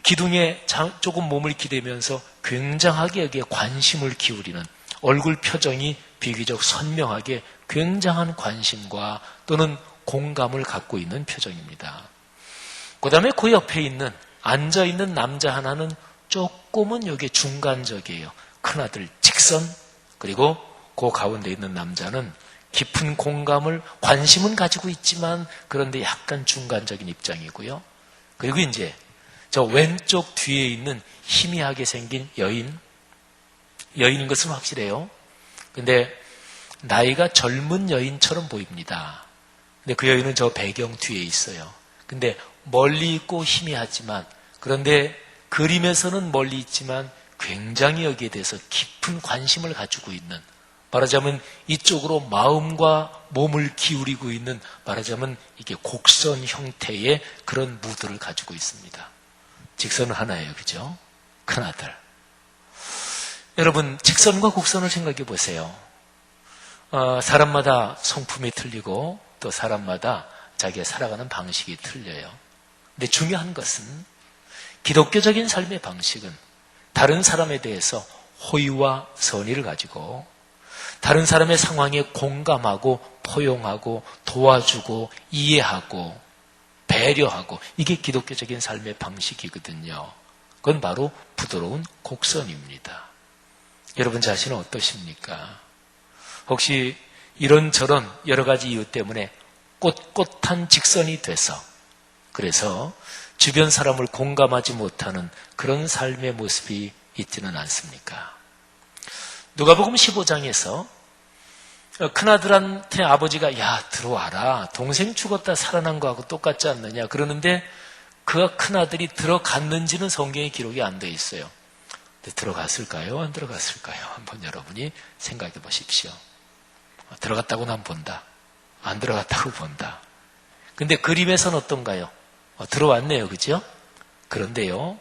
Speaker 2: 기둥에 조금 몸을 기대면서 굉장하게 여기에 관심을 기울이는, 얼굴 표정이 비교적 선명하게 굉장한 관심과 또는 공감을 갖고 있는 표정입니다. 그 다음에 그 옆에 있는 앉아있는 남자 하나는 조금은 여기에 중간적이에요. 큰아들 직선, 그리고 그 가운데 있는 남자는 깊은 공감을, 관심은 가지고 있지만 그런데 약간 중간적인 입장이고요. 그리고 이제 저 왼쪽 뒤에 있는 희미하게 생긴 여인인 것은 확실해요. 근데 나이가 젊은 여인처럼 보입니다. 근데 그 여인은 저 배경 뒤에 있어요. 근데 멀리 있고 희미하지만, 그런데 그림에서는 멀리 있지만 굉장히 여기에 대해서 깊은 관심을 가지고 있는, 말하자면 이쪽으로 마음과 몸을 기울이고 있는, 말하자면 이게 곡선 형태의 그런 무드를 가지고 있습니다. 직선은 하나예요. 그죠? 큰아들. 여러분, 직선과 곡선을 생각해 보세요. 사람마다 성품이 틀리고 또 사람마다 자기가 살아가는 방식이 틀려요. 근데 중요한 것은 기독교적인 삶의 방식은 다른 사람에 대해서 호의와 선의를 가지고 다른 사람의 상황에 공감하고 포용하고 도와주고 이해하고 배려하고, 이게 기독교적인 삶의 방식이거든요. 그건 바로 부드러운 곡선입니다. 여러분 자신은 어떠십니까? 혹시 이런저런 여러 가지 이유 때문에 꼿꼿한 직선이 돼서, 그래서 주변 사람을 공감하지 못하는 그런 삶의 모습이 있지는 않습니까? 누가복음 15장에서 큰아들한테 아버지가 야 들어와라, 동생 죽었다 살아난 거하고 똑같지 않느냐 그러는데 그 큰아들이 들어갔는지는 성경에 기록이 안 돼 있어요. 근데 들어갔을까요? 안 들어갔을까요? 한번 여러분이 생각해 보십시오. 들어갔다고는 안 본다. 안 들어갔다고 본다. 근데 그림에서는 어떤가요? 들어왔네요. 그죠? 그런데요,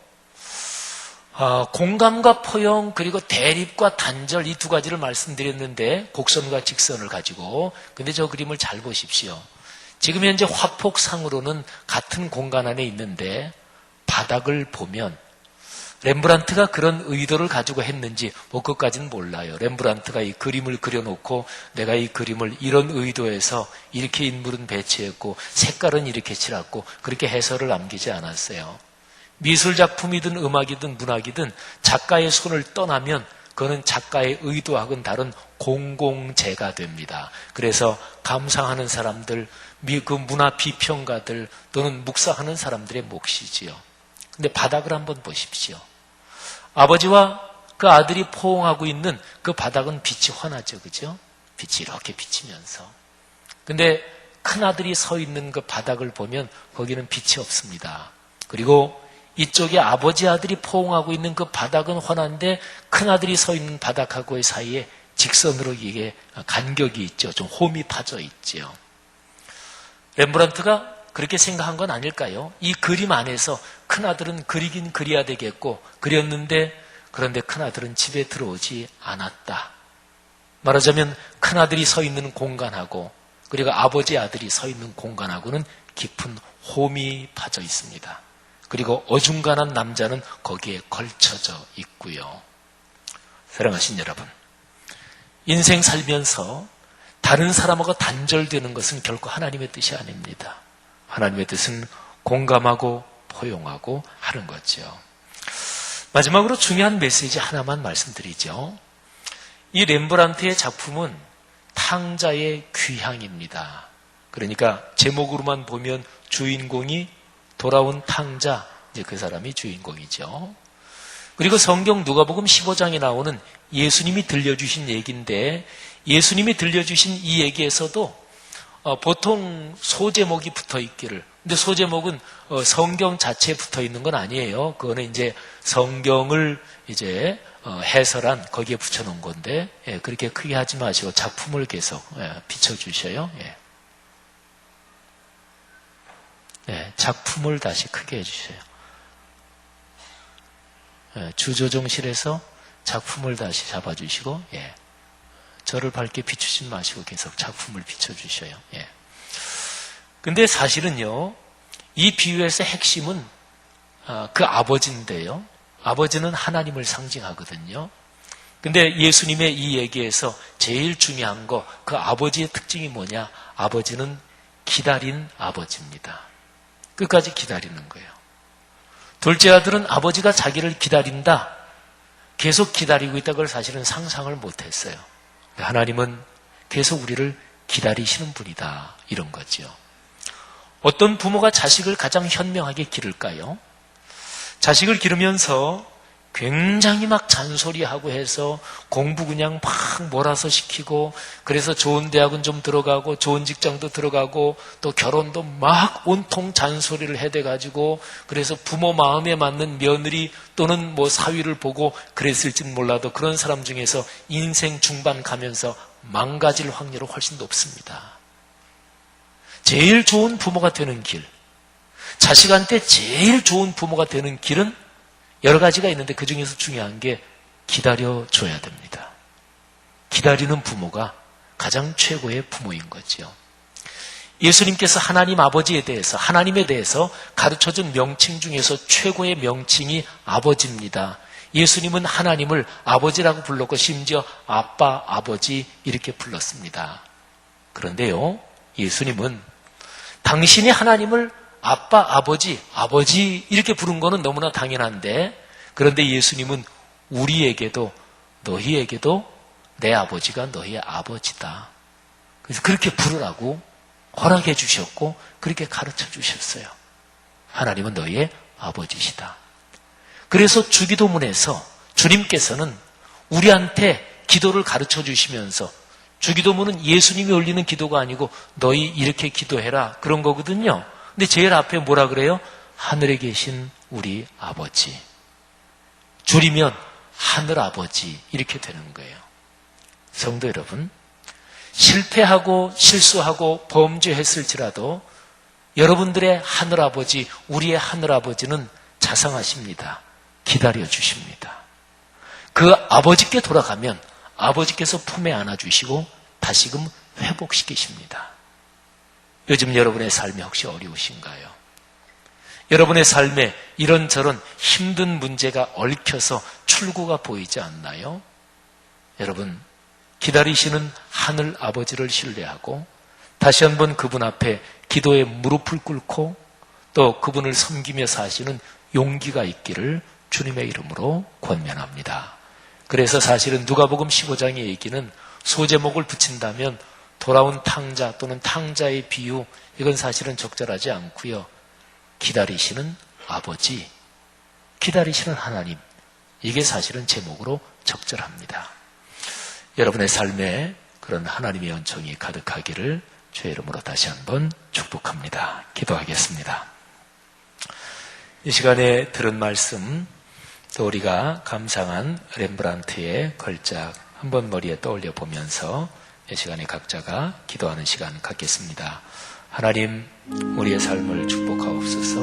Speaker 2: 공감과 포용 그리고 대립과 단절, 이 두 가지를 말씀드렸는데 곡선과 직선을 가지고, 근데 저 그림을 잘 보십시오. 지금 현재 화폭상으로는 같은 공간 안에 있는데 바닥을 보면 렘브란트가 그런 의도를 가지고 했는지 뭐 그것까지는 몰라요. 렘브란트가 이 그림을 그려놓고 내가 이 그림을 이런 의도에서 이렇게 인물은 배치했고 색깔은 이렇게 칠했고 그렇게 해설을 남기지 않았어요. 미술작품이든 음악이든 문학이든 작가의 손을 떠나면 그거는 작가의 의도하고는 다른 공공재가 됩니다. 그래서 감상하는 사람들, 그 문화 비평가들 또는 묵상하는 사람들의 몫이지요. 근데 바닥을 한번 보십시오. 아버지와 그 아들이 포옹하고 있는 그 바닥은 빛이 환하죠. 그죠? 빛이 이렇게 비치면서. 근데 큰아들이 서 있는 그 바닥을 보면 거기는 빛이 없습니다. 그리고 이쪽에 아버지 아들이 포옹하고 있는 그 바닥은 환한데 큰아들이 서 있는 바닥하고의 사이에 직선으로 이게 간격이 있죠. 좀 홈이 파져 있죠. 렘브란트가 그렇게 생각한 건 아닐까요? 이 그림 안에서 큰아들은 그리긴 그려야 되겠고 그렸는데, 그런데 큰아들은 집에 들어오지 않았다. 말하자면 큰아들이 서 있는 공간하고 그리고 아버지 아들이 서 있는 공간하고는 깊은 홈이 파져 있습니다. 그리고 어중간한 남자는 거기에 걸쳐져 있고요. 사랑하신 여러분, 인생 살면서 다른 사람하고 단절되는 것은 결코 하나님의 뜻이 아닙니다. 하나님의 뜻은 공감하고 포용하고 하는 거죠. 마지막으로 중요한 메시지 하나만 말씀드리죠. 이 렘브란트의 작품은 탕자의 귀향입니다. 그러니까 제목으로만 보면 주인공이 돌아온 탕자, 이제 그 사람이 주인공이죠. 그리고 성경 누가복음 15장에 나오는 예수님이 들려주신 얘기인데, 예수님이 들려주신 이 얘기에서도 보통 소제목이 붙어 있기를, 근데 소제목은 성경 자체에 붙어 있는 건 아니에요. 그거는 이제 성경을 이제 해설한 거기에 붙여놓은 건데, 그렇게 크게 하지 마시고 작품을 계속 비춰주셔요. 작품을 다시 크게 해주셔요. 주조정실에서 작품을 다시 잡아주시고, 저를 밝게 비추지 마시고 계속 작품을 비춰주셔요. 근데 사실은요, 이 비유에서 핵심은 그 아버지인데요. 아버지는 하나님을 상징하거든요. 근데 예수님의 이 얘기에서 제일 중요한 거, 그 아버지의 특징이 뭐냐? 아버지는 기다린 아버지입니다. 끝까지 기다리는 거예요. 둘째 아들은 아버지가 자기를 기다린다, 계속 기다리고 있다, 그걸 사실은 상상을 못했어요. 하나님은 계속 우리를 기다리시는 분이다, 이런 거죠. 어떤 부모가 자식을 가장 현명하게 기를까요? 자식을 기르면서 굉장히 막 잔소리하고 해서 공부 그냥 막 몰아서 시키고, 그래서 좋은 대학은 좀 들어가고 좋은 직장도 들어가고 또 결혼도 막 온통 잔소리를 해대가지고, 그래서 부모 마음에 맞는 며느리 또는 뭐 사위를 보고 그랬을진 몰라도 그런 사람 중에서 인생 중반 가면서 망가질 확률은 훨씬 높습니다. 제일 좋은 부모가 되는 길, 자식한테 제일 좋은 부모가 되는 길은 여러 가지가 있는데 그 중에서 중요한 게 기다려줘야 됩니다. 기다리는 부모가 가장 최고의 부모인 거죠. 예수님께서 하나님 아버지에 대해서, 하나님에 대해서 가르쳐준 명칭 중에서 최고의 명칭이 아버지입니다. 예수님은 하나님을 아버지라고 불렀고 심지어 아빠, 아버지 이렇게 불렀습니다. 그런데요, 예수님은 당신이 하나님을 아빠, 아버지, 아버지 이렇게 부른 거는 너무나 당연한데, 그런데 예수님은 우리에게도 너희에게도 내 아버지가 너희의 아버지다. 그래서 그렇게 부르라고 허락해 주셨고 그렇게 가르쳐 주셨어요. 하나님은 너희의 아버지시다. 그래서 주기도문에서 주님께서는 우리한테 기도를 가르쳐 주시면서, 주기도문은 예수님이 올리는 기도가 아니고 너희 이렇게 기도해라 그런 거거든요. 근데 제일 앞에 뭐라 그래요? 하늘에 계신 우리 아버지. 줄이면 하늘아버지 이렇게 되는 거예요. 성도 여러분, 실패하고 실수하고 범죄했을지라도 여러분들의 하늘아버지, 우리의 하늘아버지는 자상하십니다. 기다려주십니다. 그 아버지께 돌아가면 아버지께서 품에 안아주시고 다시금 회복시키십니다. 요즘 여러분의 삶이 혹시 어려우신가요? 여러분의 삶에 이런저런 힘든 문제가 얽혀서 출구가 보이지 않나요? 여러분, 기다리시는 하늘 아버지를 신뢰하고 다시 한번 그분 앞에 기도에 무릎을 꿇고 또 그분을 섬기며 사시는 용기가 있기를 주님의 이름으로 권면합니다. 그래서 사실은 누가복음 15장의 얘기는 소제목을 붙인다면 돌아온 탕자 또는 탕자의 비유, 이건 사실은 적절하지 않고요. 기다리시는 아버지, 기다리시는 하나님, 이게 사실은 제목으로 적절합니다. 여러분의 삶에 그런 하나님의 은총이 가득하기를 주의 이름으로 다시 한번 축복합니다. 기도하겠습니다. 이 시간에 들은 말씀, 또 우리가 감상한 렘브란트의 걸작 한번 머리에 떠올려 보면서 이 시간에 각자가 기도하는 시간 갖겠습니다. 하나님, 우리의 삶을 축복하옵소서,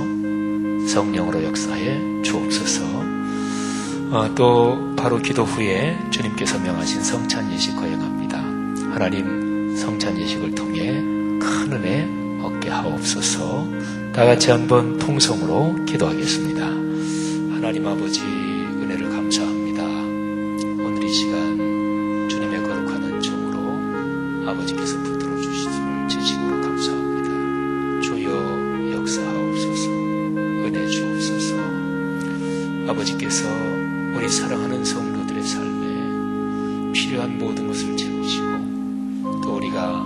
Speaker 2: 성령으로 역사해 주옵소서. 또 바로 기도 후에 주님께서 명하신 성찬 예식 거행합니다. 하나님, 성찬 예식을 통해 큰 은혜 얻게 하옵소서. 다 같이 한번 통성으로 기도하겠습니다. 하나님 아버지, 은혜를 감사합니다. 오늘 이 시간 주님의 거룩한 은총으로 아버지께서 붙들어 주시음을 진심으로 감사합니다. 주여 역사하옵소서, 은혜 주옵소서. 아버지께서 우리 사랑하는 성도들의 삶에 필요한 모든 것을 채우시고, 또 우리가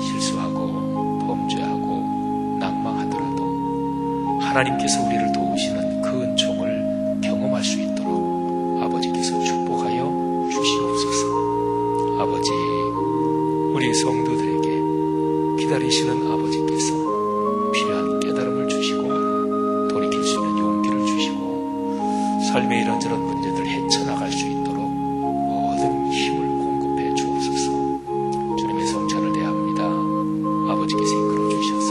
Speaker 2: 실수하고 범죄하고 낙망하더라도 하나님께서 우리를 도우시는 그 은총을 경험할 수 있도록 아버지께서 축복하여 주시옵소서. 아버지, 우리 성도들에게 기다리시는 아버지께서 필요한 깨달음을 주시고 돌이킬 수 있는 용기를 주시고 삶의 이런저런 문제들을 헤쳐나갈 수 있도록 모든 힘을 공급해 주옵소서. 주님의 성찬을 대합니다. 아버지께서 이끌어 주셔서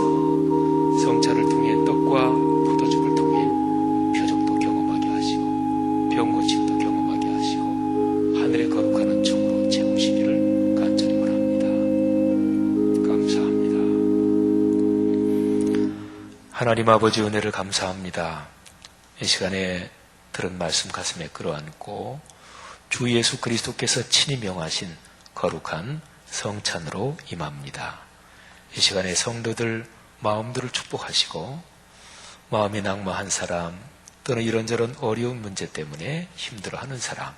Speaker 2: 성찬을 통해 떡과 포도주를 통해 표적도 경험하게 하시고 병고침도 경험하게 하시고 하늘의 거룩한 은총으로 채우시기를 간절히 원합니다. 감사합니다. 하나님 아버지, 은혜를 감사합니다. 이 시간에 들은 말씀 가슴에 끌어안고 주 예수 그리스도께서 친히 명하신 거룩한 성찬으로 임합니다. 이 시간에 성도들 마음들을 축복하시고, 마음이 낙마한 사람, 또는 이런저런 어려운 문제 때문에 힘들어하는 사람,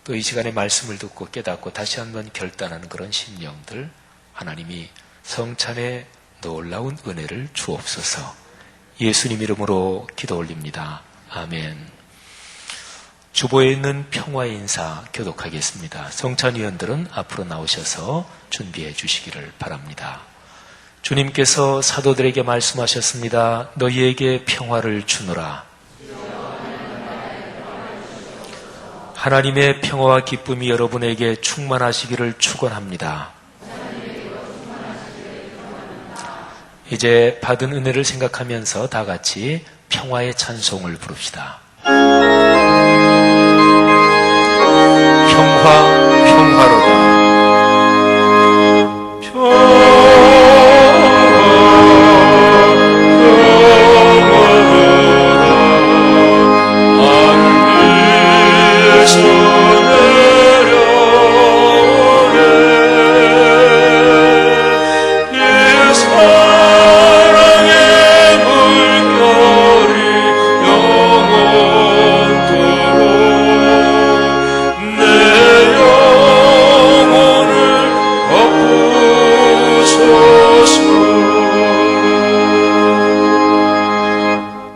Speaker 2: 또 이 시간에 말씀을 듣고 깨닫고 다시 한번 결단하는 그런 심령들, 하나님이 성찬에 놀라운 은혜를 주옵소서. 예수님 이름으로 기도 올립니다. 아멘. 주보에 있는 평화의 인사 교독하겠습니다. 성찬위원들은 앞으로 나오셔서 준비해 주시기를 바랍니다. 주님께서 사도들에게 말씀하셨습니다. 너희에게 평화를 주노라. 하나님의 평화와 기쁨이 여러분에게 충만하시기를 축원합니다. 이제 받은 은혜를 생각하면서 다 같이 평화의 찬송을 부릅시다. 평화로다.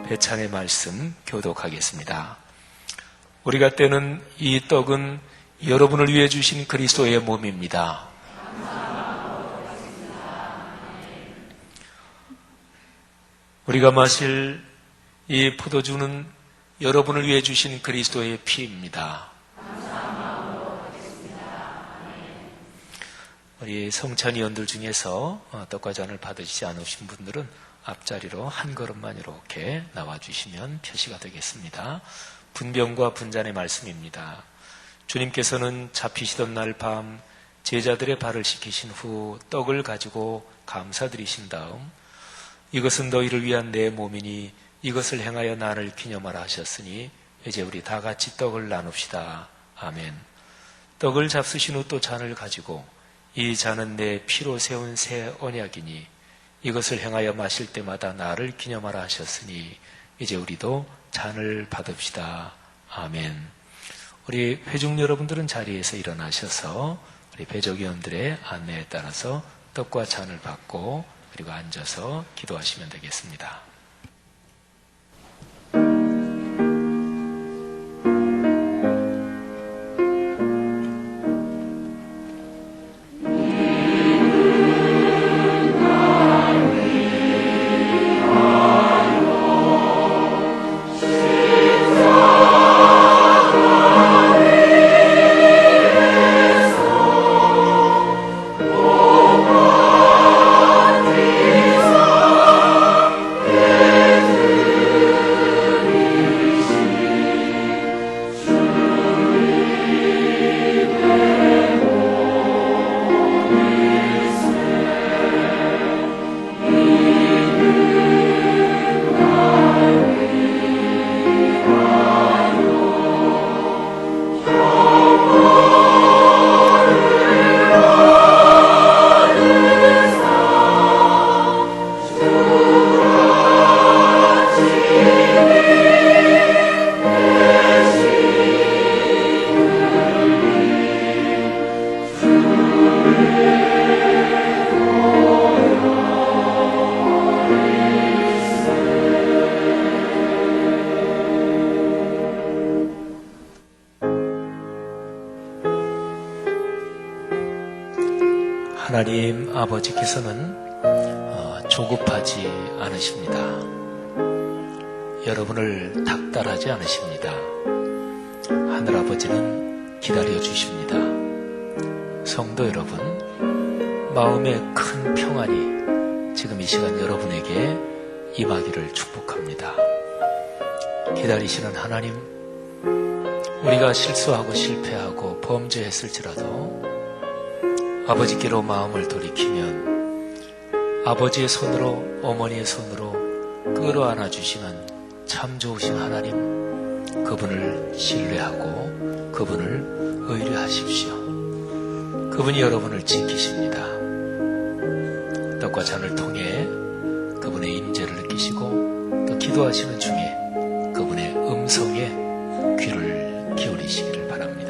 Speaker 2: 배창의 말씀 교독하겠습니다. 우리가 떼는 이 떡은 여러분을 위해 주신 그리스도의 몸입니다. 우리가 마실 이 포도주는 여러분을 위해 주신 그리스도의 피입니다. 우리 성찬이 연들 중에서 떡과 잔을 받으시지 않으신 분들은 앞자리로 한 걸음만 이렇게 나와주시면 표시가 되겠습니다. 분병과 분잔의 말씀입니다. 주님께서는 잡히시던 날 밤 제자들의 발을 씻기신 후 떡을 가지고 감사드리신 다음 이것은 너희를 위한 내 몸이니 이것을 행하여 나를 기념하라 하셨으니 이제 우리 다 같이 떡을 나눕시다. 아멘. 떡을 잡수신 후 또 잔을 가지고 이 잔은 내 피로 세운 새 언약이니 이것을 행하여 마실 때마다 나를 기념하라 하셨으니 이제 우리도 잔을 받읍시다. 아멘. 우리 회중 여러분들은 자리에서 일어나셔서 우리 배적위원들의 안내에 따라서 떡과 잔을 받고 그리고 앉아서 기도하시면 되겠습니다. 하나님 아버지께서는 조급하지 않으십니다. 여러분을 닥달하지 않으십니다. 하늘아버지는 기다려주십니다. 성도 여러분, 마음의 큰 평안이 지금 이 시간 여러분에게 임하기를 축복합니다. 기다리시는 하나님, 우리가 실수하고 실패하고 범죄했을지라도 아버지께로 마음을 돌이키면 아버지의 손으로 어머니의 손으로 끌어안아 주시는 참 좋으신 하나님, 그분을 신뢰하고 그분을 의뢰하십시오. 그분이 여러분을 지키십니다. 떡과 잔을 통해 그분의 임재를 느끼시고 또 기도하시는 중에 그분의 음성에 귀를 기울이시기를 바랍니다.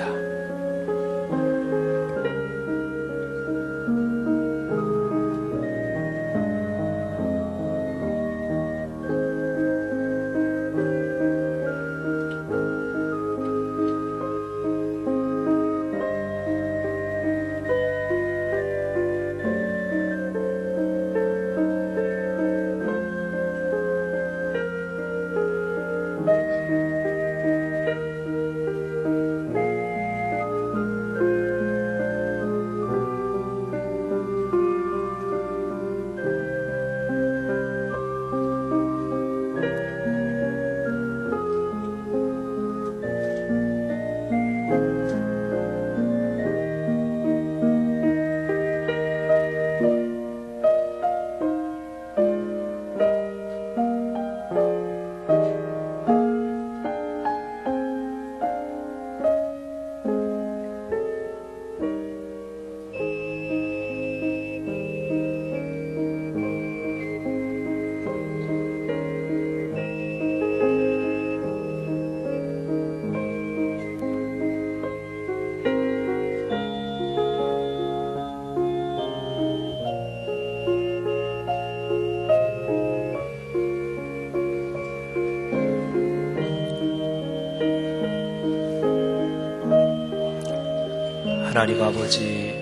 Speaker 2: 하나님 아버지,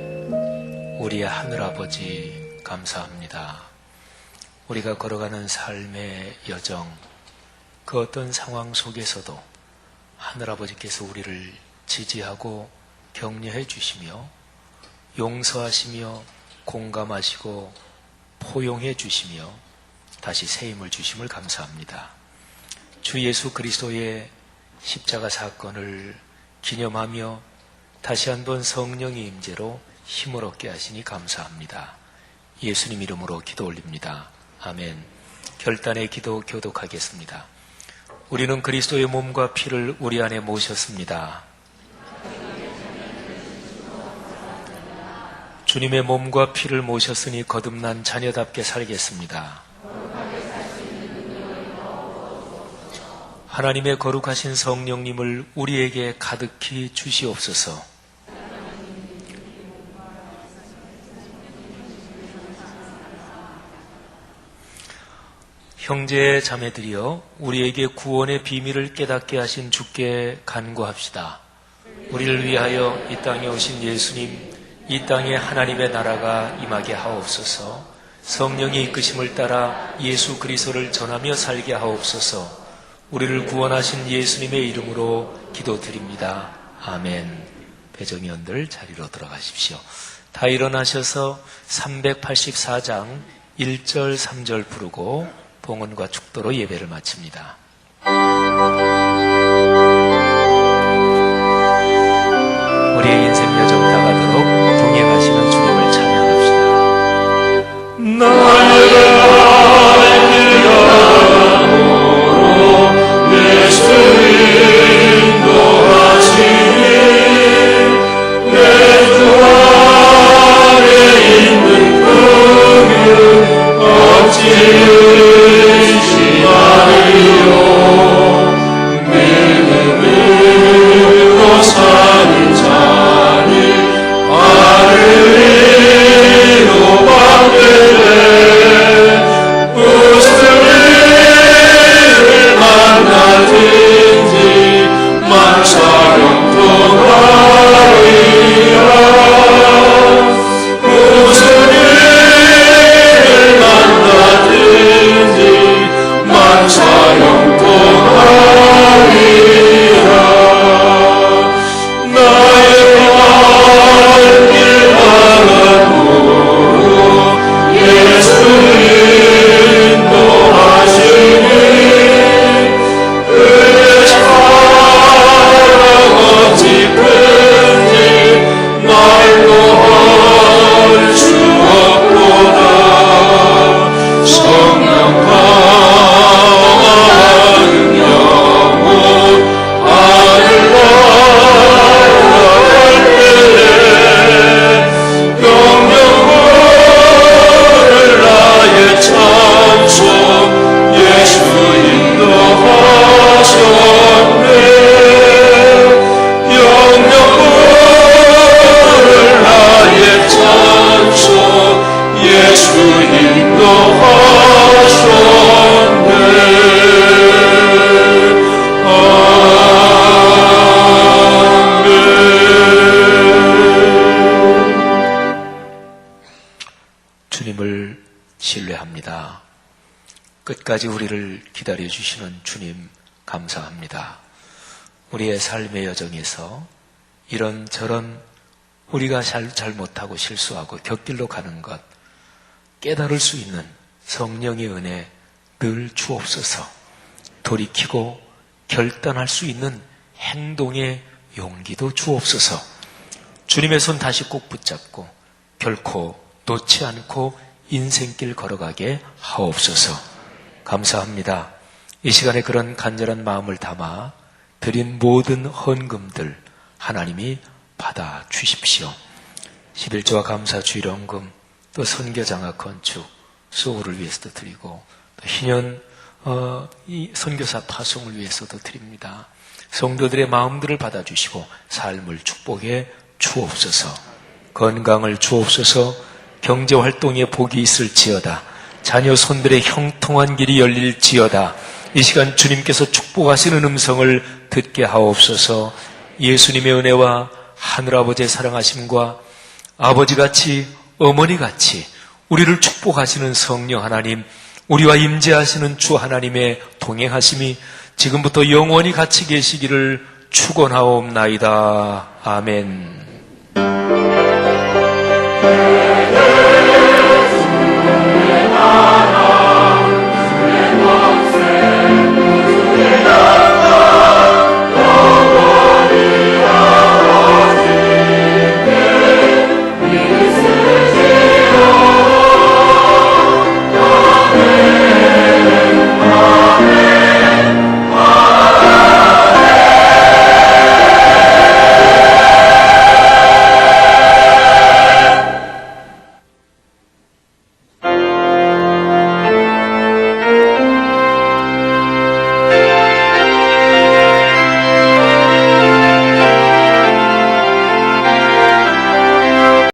Speaker 2: 우리의 하늘아버지 감사합니다. 우리가 걸어가는 삶의 여정, 그 어떤 상황 속에서도 하늘아버지께서 우리를 지지하고 격려해 주시며 용서하시며 공감하시고 포용해 주시며 다시 새 힘을 주심을 감사합니다. 주 예수 그리스도의 십자가 사건을 기념하며 다시 한번 성령의 임재로 힘을 얻게 하시니 감사합니다. 예수님 이름으로 기도 올립니다. 아멘. 결단의 기도 교독하겠습니다. 우리는 그리스도의 몸과 피를 우리 안에 모셨습니다. 주님의 몸과 피를 모셨으니 거듭난 자녀답게 살겠습니다. 하나님의 거룩하신 성령님을 우리에게 가득히 주시옵소서. 형제 자매들이여, 우리에게 구원의 비밀을 깨닫게 하신 주께 간구합시다. 우리를 위하여 이 땅에 오신 예수님, 이 땅에 하나님의 나라가 임하게 하옵소서. 성령의 이끄심을 따라 예수 그리스도를 전하며 살게 하옵소서. 우리를 구원하신 예수님의 이름으로 기도드립니다. 아멘. 배정위원들 자리로 들어가십시오. 다 일어나셔서 384장 1절 3절 부르고 봉헌과 축도로 예배를 마칩니다. 우리의 인생 여정 나가도록 동행하시는 주님을 찬양합시다. 주님을 신뢰합니다. 끝까지 우리를 기다려주시는 주님 감사합니다. 우리의 삶의 여정에서 이런저런 우리가 잘못하고 실수하고 곁길로 가는 것 깨달을 수 있는 성령의 은혜 늘 주옵소서. 돌이키고 결단할 수 있는 행동의 용기도 주옵소서. 주님의 손 다시 꼭 붙잡고 결코 놓지 않고 인생길 걸어가게 하옵소서. 감사합니다. 이 시간에 그런 간절한 마음을 담아 드린 모든 헌금들 하나님이 받아 주십시오. 11조와 감사 주일원금, 또 선교장학 건축, 수호를 위해서도 드리고, 또 희년 이 선교사 파송을 위해서도 드립니다. 성도들의 마음들을 받아주시고 삶을 축복해 주옵소서. 건강을 주옵소서. 경제활동에 복이 있을지어다. 자녀 손들의 형통한 길이 열릴지어다. 이 시간 주님께서 축복하시는 음성을 듣게 하옵소서. 예수님의 은혜와 하늘아버지의 사랑하심과 아버지같이 어머니같이 우리를 축복하시는 성령 하나님, 우리와 임재하시는 주 하나님의 동행하심이 지금부터 영원히 같이 계시기를 축원하옵나이다. 아멘.